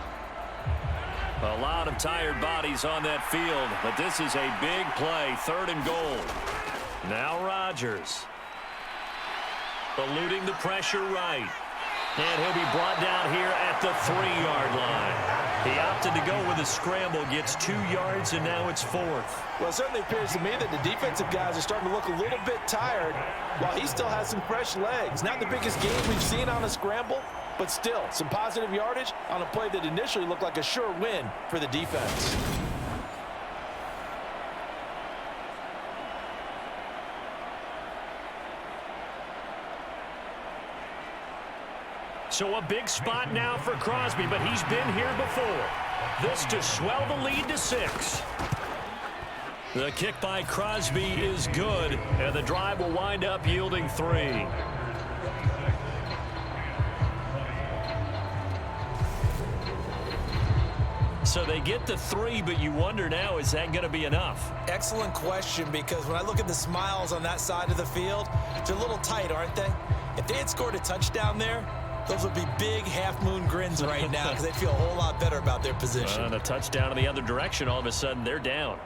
A lot of tired bodies on that field, but this is a big play, third and goal. Now Rodgers. Eluding the pressure right. And he'll be brought down here at the 3-yard line. He opted to go with a scramble, gets 2 yards, and now it's 4th. Well, it certainly appears to me that the defensive guys are starting to look a little bit tired, while he still has some fresh legs. Not the biggest game we've seen on a scramble, but still, some positive yardage on a play that initially looked like a sure win for the defense. So a big spot now for Crosby, but he's been here before. This to swell the lead to 6. The kick by Crosby is good, and the drive will wind up yielding 3. So they get the 3, but you wonder now, is that going to be enough? Excellent question, because when I look at the smiles on that side of the field, they're a little tight, aren't they? If they had scored a touchdown there, those would be big half-moon grins right now, because they'd feel a whole lot better about their position. And a touchdown in the other direction, all of a sudden they're down.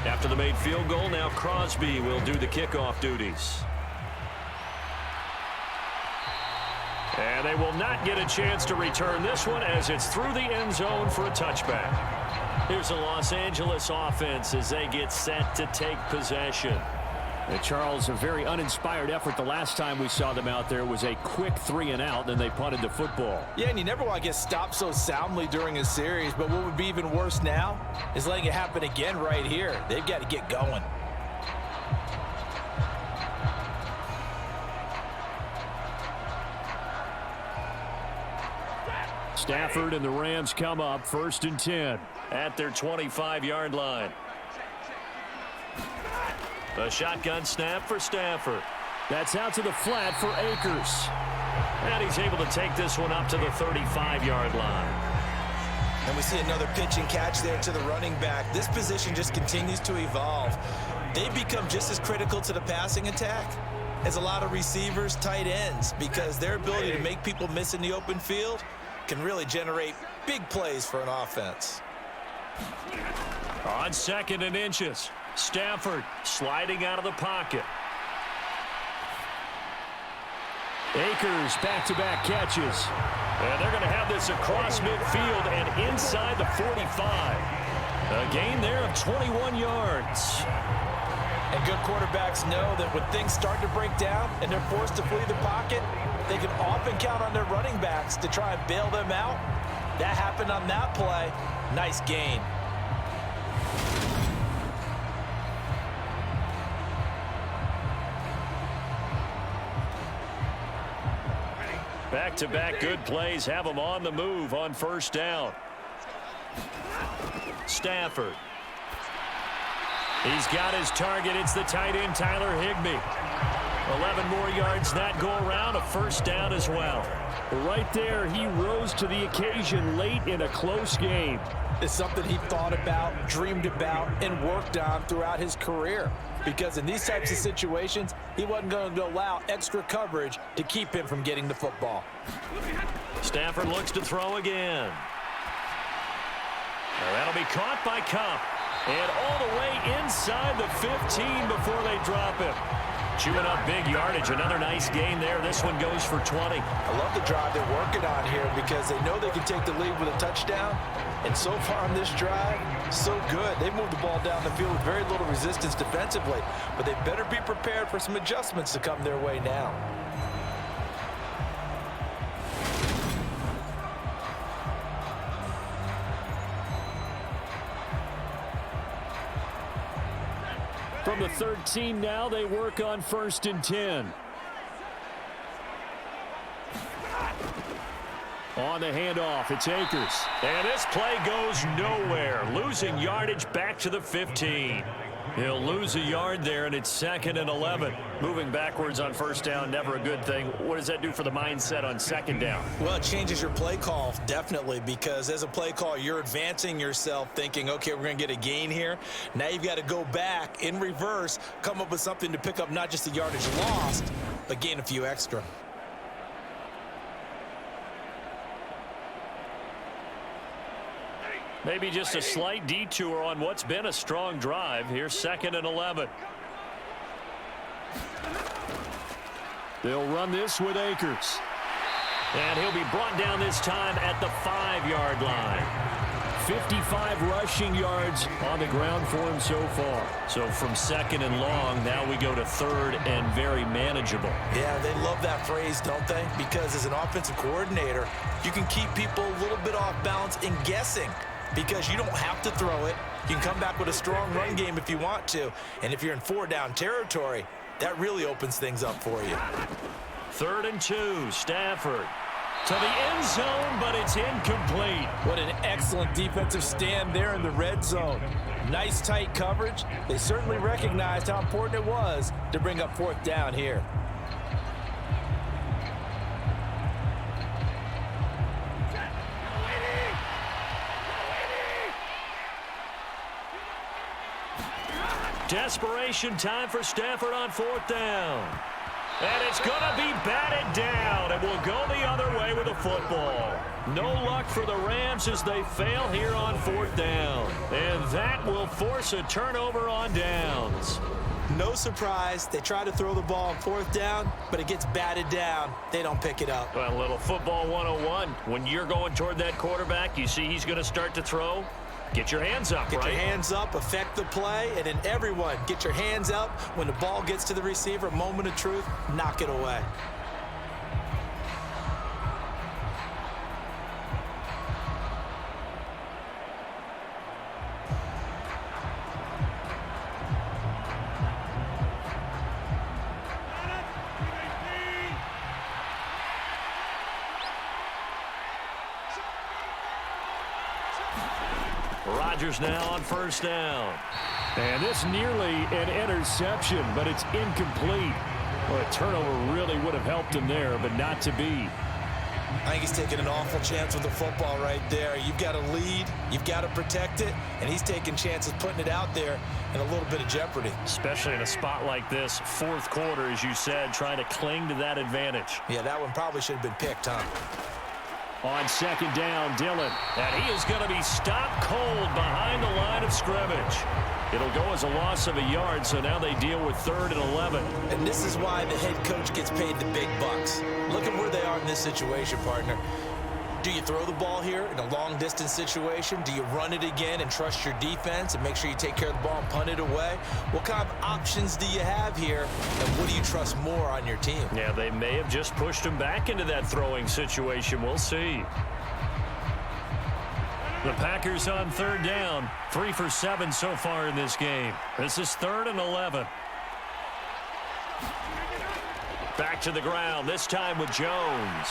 After the made field goal, now Crosby will do the kickoff duties. And they will not get a chance to return this one as it's through the end zone for a touchback. Here's the Los Angeles offense as they get set to take possession. And Charles, a very uninspired effort. The last time we saw them out there was a quick 3-and-out, then they punted the football. Yeah, and you never want to get stopped so soundly during a series, but what would be even worse now is letting it happen again right here. They've got to get going. Stafford and the Rams come up 1st and 10 at their 25-yard line. A shotgun snap for Stafford. That's out to the flat for Akers. And he's able to take this one up to the 35-yard line. And we see another pitch and catch there to the running back. This position just continues to evolve. They become just as critical to the passing attack as a lot of receivers, tight ends, because their ability to make people miss in the open field can really generate big plays for an offense. On 2nd and inches, Stafford sliding out of the pocket. Akers back-to-back catches. And they're going to have this across midfield and inside the 45. A gain there of 21 yards. And good quarterbacks know that when things start to break down and they're forced to flee the pocket, they can often count on their running backs to try and bail them out. That happened on that play. Nice gain. Back-to-back good plays have them on the move on 1st down. Stafford. He's got his target. It's the tight end, Tyler Higbee. 11 more yards that go around, a 1st down as well. Right there, he rose to the occasion late in a close game. It's something he thought about, dreamed about, and worked on throughout his career. Because in these types of situations, he wasn't going to allow extra coverage to keep him from getting the football. Stafford looks to throw again. That'll be caught by Cup. And all the way inside the 15 before they drop him. Chewing up big yardage. Another nice gain there. This one goes for 20. I love the drive they're working on here because they know they can take the lead with a touchdown. And so far on this drive, so good. They moved the ball down the field with very little resistance defensively. But they better be prepared for some adjustments to come their way now. From the 13 now, they work on 1st and 10. On the handoff, it's Akers. And this play goes nowhere. Losing yardage back to the 15. He'll lose a yard there, and it's 2nd and 11. Moving backwards on 1st down, never a good thing. What does that do for the mindset on 2nd down? Well, it changes your play call, definitely, because as a play call, you're advancing yourself thinking, okay, we're going to get a gain here. Now you've got to go back in reverse, come up with something to pick up not just the yardage lost, but gain a few extra. Maybe just a slight detour on what's been a strong drive. Here's 2nd and 11. They'll run this with Akers. And he'll be brought down this time at the 5-yard line. 55 rushing yards on the ground for him so far. So from 2nd and long, now we go to 3rd and very manageable. Yeah, they love that phrase, don't they? Because as an offensive coordinator, you can keep people a little bit off balance in guessing. Because you don't have to throw it. You can come back with a strong run game if you want to. And if you're in 4-down territory, that really opens things up for you. 3rd and 2, Stafford. To the end zone, but it's incomplete. What an excellent defensive stand there in the red zone. Nice tight coverage. They certainly recognized how important it was to bring up 4th down here. Desperation time for Stafford on 4th down. And it's going to be batted down, and will go the other way with the football. No luck for the Rams as they fail here on 4th down. And that will force a turnover on downs. No surprise, they try to throw the ball on 4th down, but it gets batted down. They don't pick it up. Well, a little football 101. When you're going toward that quarterback, you see he's going to start to throw. Get your hands up, right? Get your hands up, affect the play, and then everyone get your hands up. When the ball gets to the receiver, moment of truth, knock it away. Rodgers now on 1st down. And this nearly an interception, but it's incomplete. Well, a turnover really would have helped him there, but not to be. I think he's taking an awful chance with the football right there. You've got to lead, you've got to protect it, and he's taking chances putting it out there in a little bit of jeopardy. Especially in a spot like this, 4th quarter, as you said, trying to cling to that advantage. Yeah, that one probably should have been picked, huh? On 2nd down, Dillon. And he is going to be stopped cold behind the line of scrimmage. It'll go as a loss of a yard, so now they deal with 3rd and 11. And this is why the head coach gets paid the big bucks. Look at where they are in this situation, partner. Do you throw the ball here in a long-distance situation? Do you run it again and trust your defense and make sure you take care of the ball and punt it away? What kind of options do you have here, and what do you trust more on your team? Yeah, they may have just pushed him back into that throwing situation. We'll see. The Packers on 3rd down. 3 for 7 so far in this game. This is 3rd and 11. Back to the ground, this time with Jones.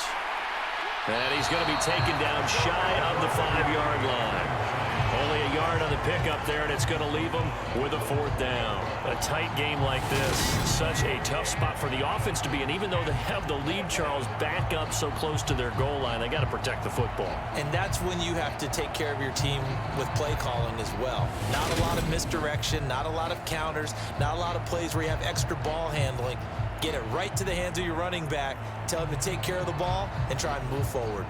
And he's going to be taken down shy of the 5-yard line. Only a yard on the pickup there, and it's going to leave him with a 4th down. A tight game like this, such a tough spot for the offense to be in. Even though they have the lead, Charles, back up so close to their goal line, they got to protect the football. And that's when you have to take care of your team with play calling as well. Not a lot of misdirection, not a lot of counters, not a lot of plays where you have extra ball handling. Get it right to the hands of your running back, tell him to take care of the ball, and try and move forward.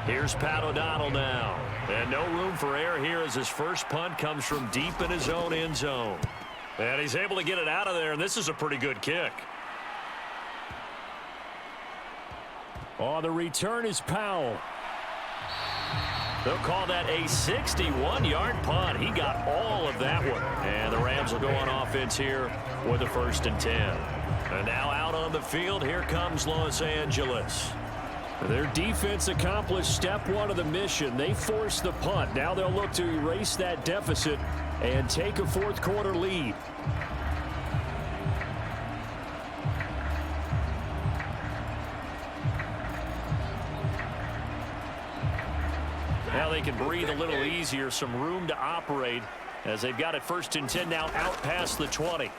Here's Pat O'Donnell now. And no room for error here as his first punt comes from deep in his own end zone. And he's able to get it out of there, and this is a pretty good kick. On the return is Powell. They'll call that a 61-yard punt. He got all of that one. And the Rams will go on offense here with a 1st and 10. And now out on the field, here comes Los Angeles. Their defense accomplished step 1 of the mission. They forced the punt. Now they'll look to erase that deficit and take a 4th quarter lead. Now they can breathe a little easier, some room to operate as they've got it 1st and 10 now out past the 20.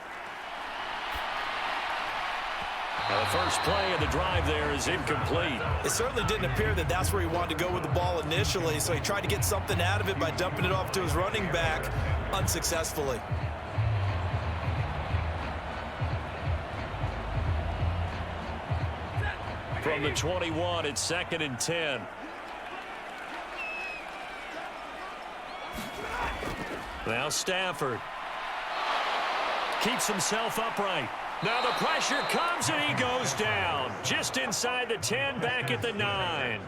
Now the first play of the drive there is incomplete. It certainly didn't appear that that's where he wanted to go with the ball initially, so he tried to get something out of it by dumping it off to his running back unsuccessfully. From the 21, it's 2nd and 10. Now Stafford keeps himself upright. Now the pressure comes and he goes down. Just inside the 10, back at the 9.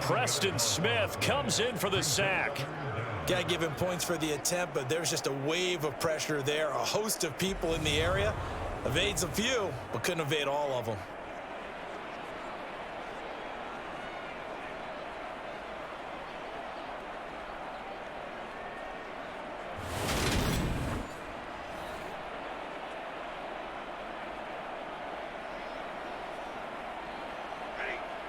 Preston Smith comes in for the sack. Got to give him points for the attempt, but there's just a wave of pressure there. A host of people in the area. Evades a few, but couldn't evade all of them.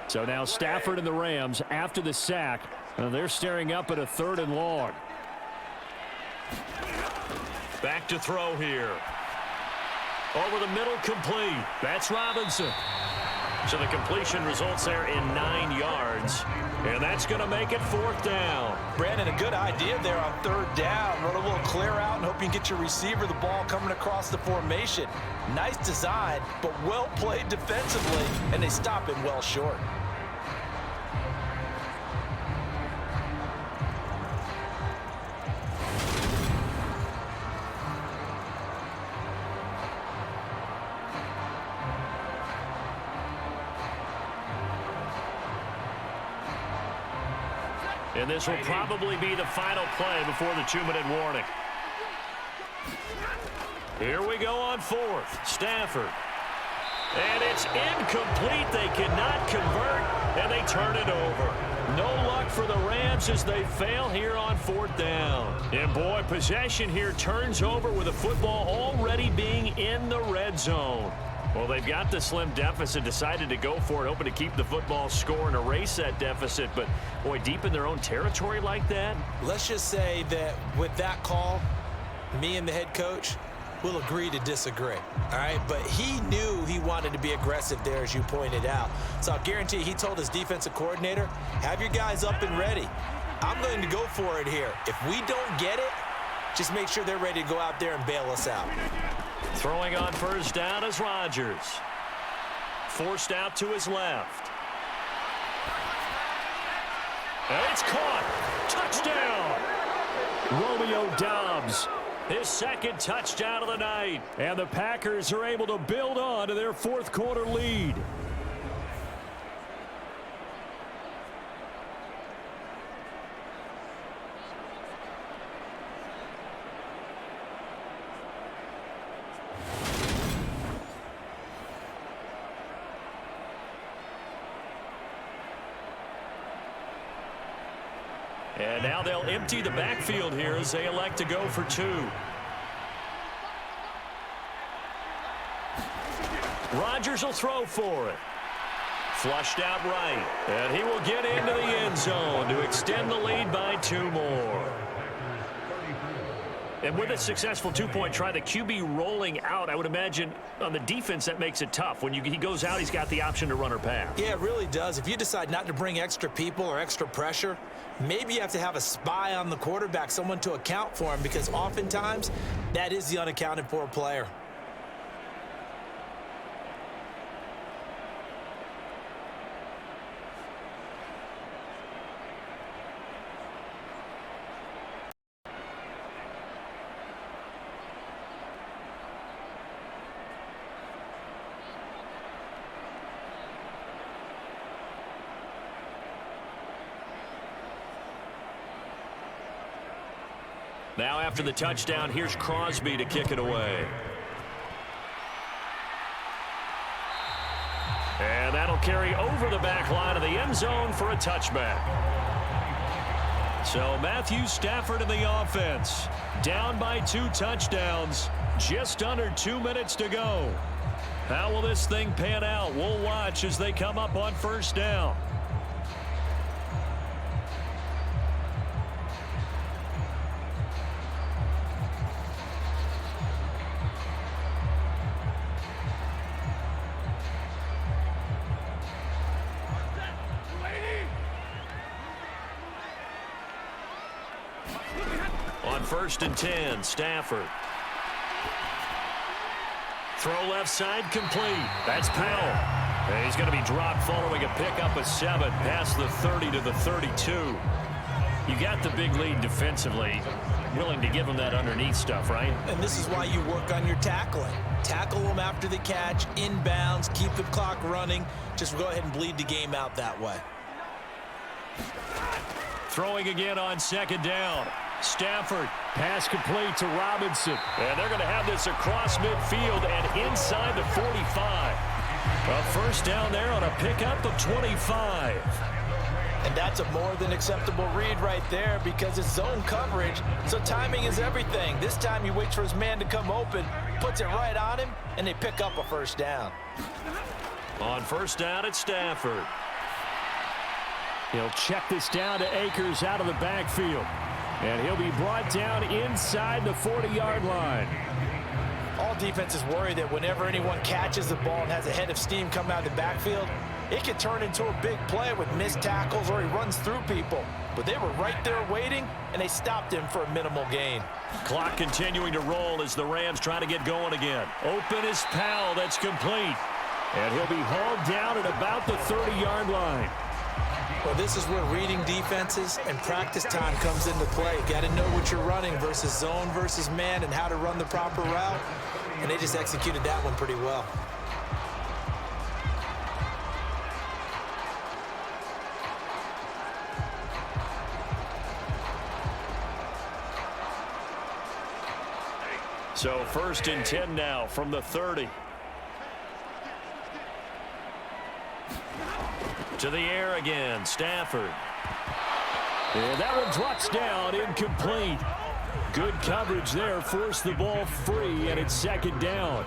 So now Stafford and the Rams after the sack. And they're staring up at a 3rd and long. Back to throw here. Over the middle, complete. That's Robinson. So the completion results there in 9 yards. And that's going to make it 4th down. Brandon, a good idea there on 3rd down. Run a little clear out and hope you can get your receiver the ball coming across the formation. Nice design, but well played defensively, and they stop it well short. And this will probably be the final play before the 2-minute warning. Here we go on 4th. Stafford. And it's incomplete. They cannot convert, and they turn it over. No luck for the Rams as they fail here on 4th down. And boy, possession here turns over with the football already being in the red zone. Well, they've got the slim deficit, decided to go for it, hoping to keep the football score and erase that deficit. But, boy, deep in their own territory like that. Let's just say that with that call, me and the head coach will agree to disagree, all right? But he knew he wanted to be aggressive there, as you pointed out. So I'll guarantee he told his defensive coordinator, have your guys up and ready. I'm going to go for it here. If we don't get it, just make sure they're ready to go out there and bail us out. Throwing on 1st down is Rodgers. Forced out to his left. And it's caught. Touchdown. Romeo Doubs, his 2nd touchdown of the night. And the Packers are able to build on to their 4th quarter lead. And now they'll empty the backfield here as they elect to go for 2. Rodgers will throw for it. Flushed out right. And he will get into the end zone to extend the lead by 2 more. And with a successful 2-point try, the QB rolling out, I would imagine on the defense that makes it tough. When he goes out, he's got the option to run or pass. Yeah, it really does. If you decide not to bring extra people or extra pressure, maybe you have to have a spy on the quarterback, someone to account for him, because oftentimes that is the unaccounted for player. Now after the touchdown, here's Crosby to kick it away. And that'll carry over the back line of the end zone for a touchback. So Matthew Stafford in the offense. Down by 2 touchdowns. Just under 2 minutes to go. How will this thing pan out? We'll watch as they come up on first down. On 1st and 10, Stafford. Throw left side complete. That's Powell. And he's going to be dropped following a pickup of 7 past the 30 to the 32. You got the big lead defensively. Willing to give him that underneath stuff, right? And this is why you work on your tackling. Tackle them after the catch, inbounds, keep the clock running. Just go ahead and bleed the game out that way. Throwing again on 2nd down. Stafford, pass complete to Robinson. And they're going to have this across midfield and inside the 45. A first down there on a pickup of 25. And that's a more than acceptable read right there because it's zone coverage, so timing is everything. This time he waits for his man to come open, puts it right on him, and they pick up a first down. On first down, it's Stafford. He'll check this down to Akers out of the backfield. And he'll be brought down inside the 40-yard line. All defenses worry that whenever anyone catches the ball and has a head of steam come out of the backfield, it can turn into a big play with missed tackles or he runs through people. But they were right there waiting, and they stopped him for a minimal gain. Clock continuing to roll as the Rams try to get going again. Open is Powell. That's complete. And he'll be hauled down at about the 30-yard line. Well, this is where reading defenses and practice time comes into play. Got to know what you're running versus zone versus man and how to run the proper route. And they just executed that one pretty well. So 1st and 10 now from the 30. To the air again, Stafford. And that one drops down, incomplete. Good coverage there, forced the ball free, and it's 2nd down.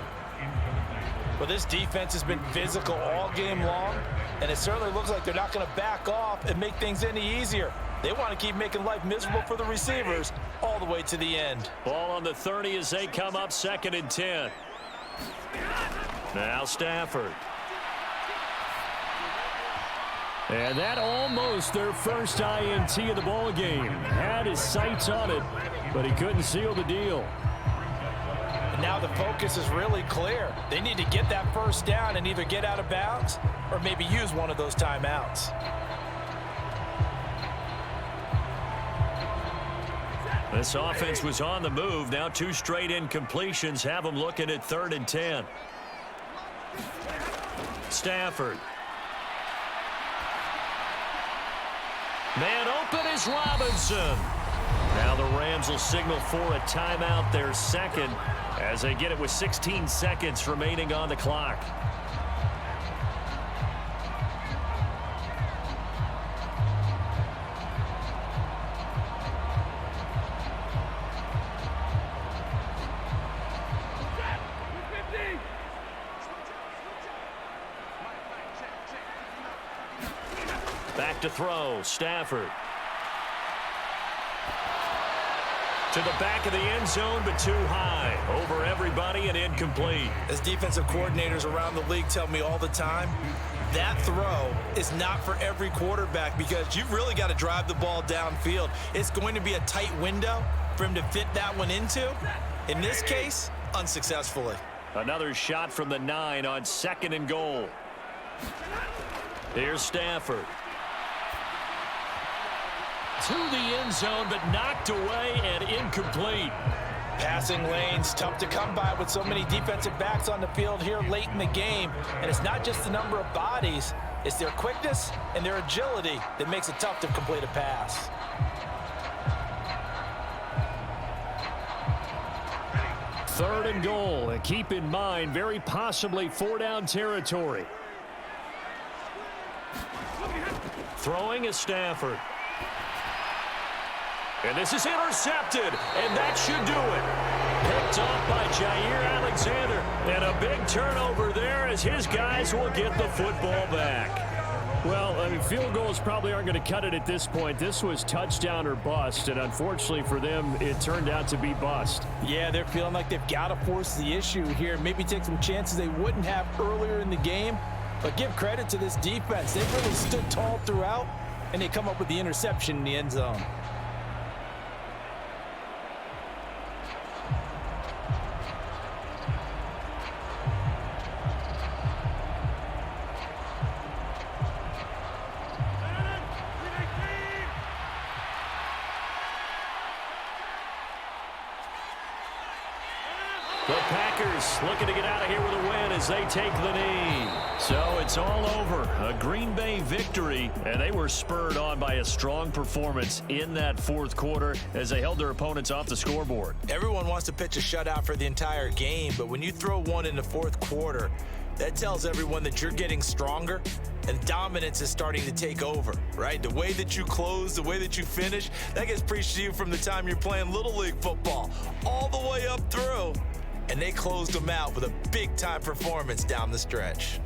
Well, this defense has been physical all game long, and it certainly looks like they're not going to back off and make things any easier. They want to keep making life miserable for the receivers all the way to the end. Ball on the 30 as they come up 2nd and 10. Now Stafford. And that almost their first INT of the ball game. Had his sights on it, but he couldn't seal the deal. And now the focus is really clear. They need to get that first down and either get out of bounds or maybe use one of those timeouts. This offense was on the move. Now 2 straight incompletions have them looking at 3rd and 10. Stafford. Man open is Robinson. Now the Rams will signal for a timeout, their 2nd, as they get it with 16 seconds remaining on the clock. Back to throw, Stafford. To the back of the end zone, but too high. Over everybody and incomplete. As defensive coordinators around the league tell me all the time, that throw is not for every quarterback because you've really got to drive the ball downfield. It's going to be a tight window for him to fit that one into. In this case, unsuccessfully. Another shot from the 9 on 2nd and goal. Here's Stafford. To the end zone, but knocked away and incomplete. Passing lanes, tough to come by with so many defensive backs on the field here late in the game. And it's not just the number of bodies, it's their quickness and their agility that makes it tough to complete a pass. 3rd and goal. And keep in mind, very possibly 4-down territory. Throwing is Stafford. And this is intercepted, and that should do it. Picked off by Jair Alexander. And a big turnover there as his guys will get the football back. Well, I mean, field goals probably aren't going to cut it at this point. This was touchdown or bust, and unfortunately for them, it turned out to be bust. Yeah, they're feeling like they've got to force the issue here. Maybe take some chances they wouldn't have earlier in the game. But give credit to this defense. They've really stood tall throughout, and they come up with the interception in the end zone. The Packers looking to get out of here with a win as they take the knee. So it's all over. A Green Bay victory, and they were spurred on by a strong performance in that 4th quarter as they held their opponents off the scoreboard. Everyone wants to pitch a shutout for the entire game, but when you throw one in the 4th quarter, that tells everyone that you're getting stronger and dominance is starting to take over, right? The way that you close, the way that you finish, that gets preached to you from the time you're playing Little League football all the way up through. And they closed them out with a big-time performance down the stretch.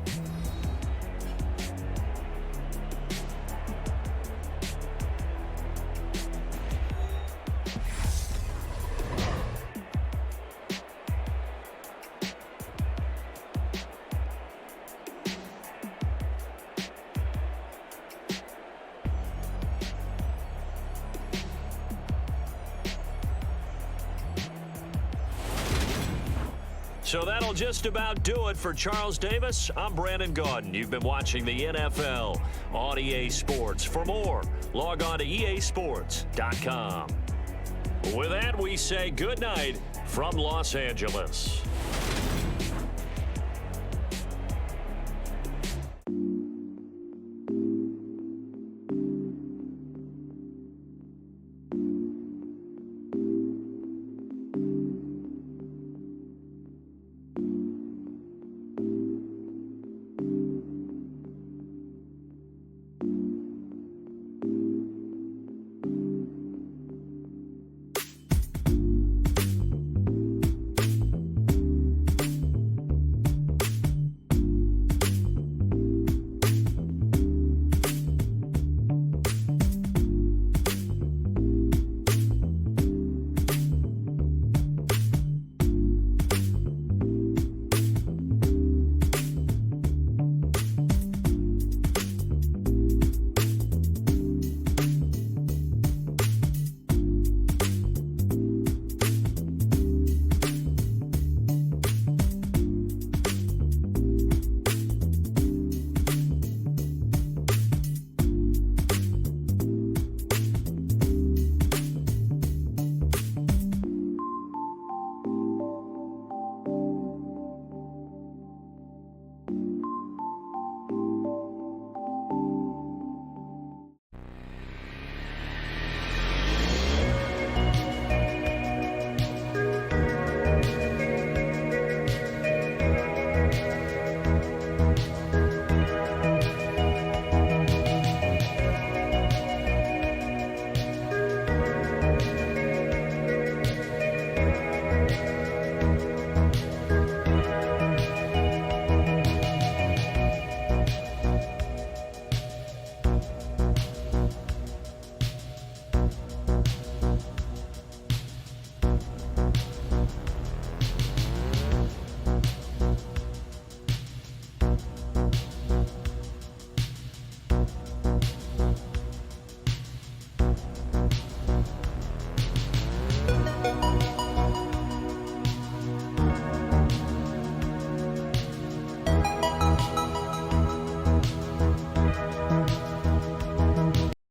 So that'll just about do it for Charles Davis. I'm Brandon Gaudin. You've been watching the NFL on EA Sports. For more, log on to easports.com. With that, we say good night from Los Angeles.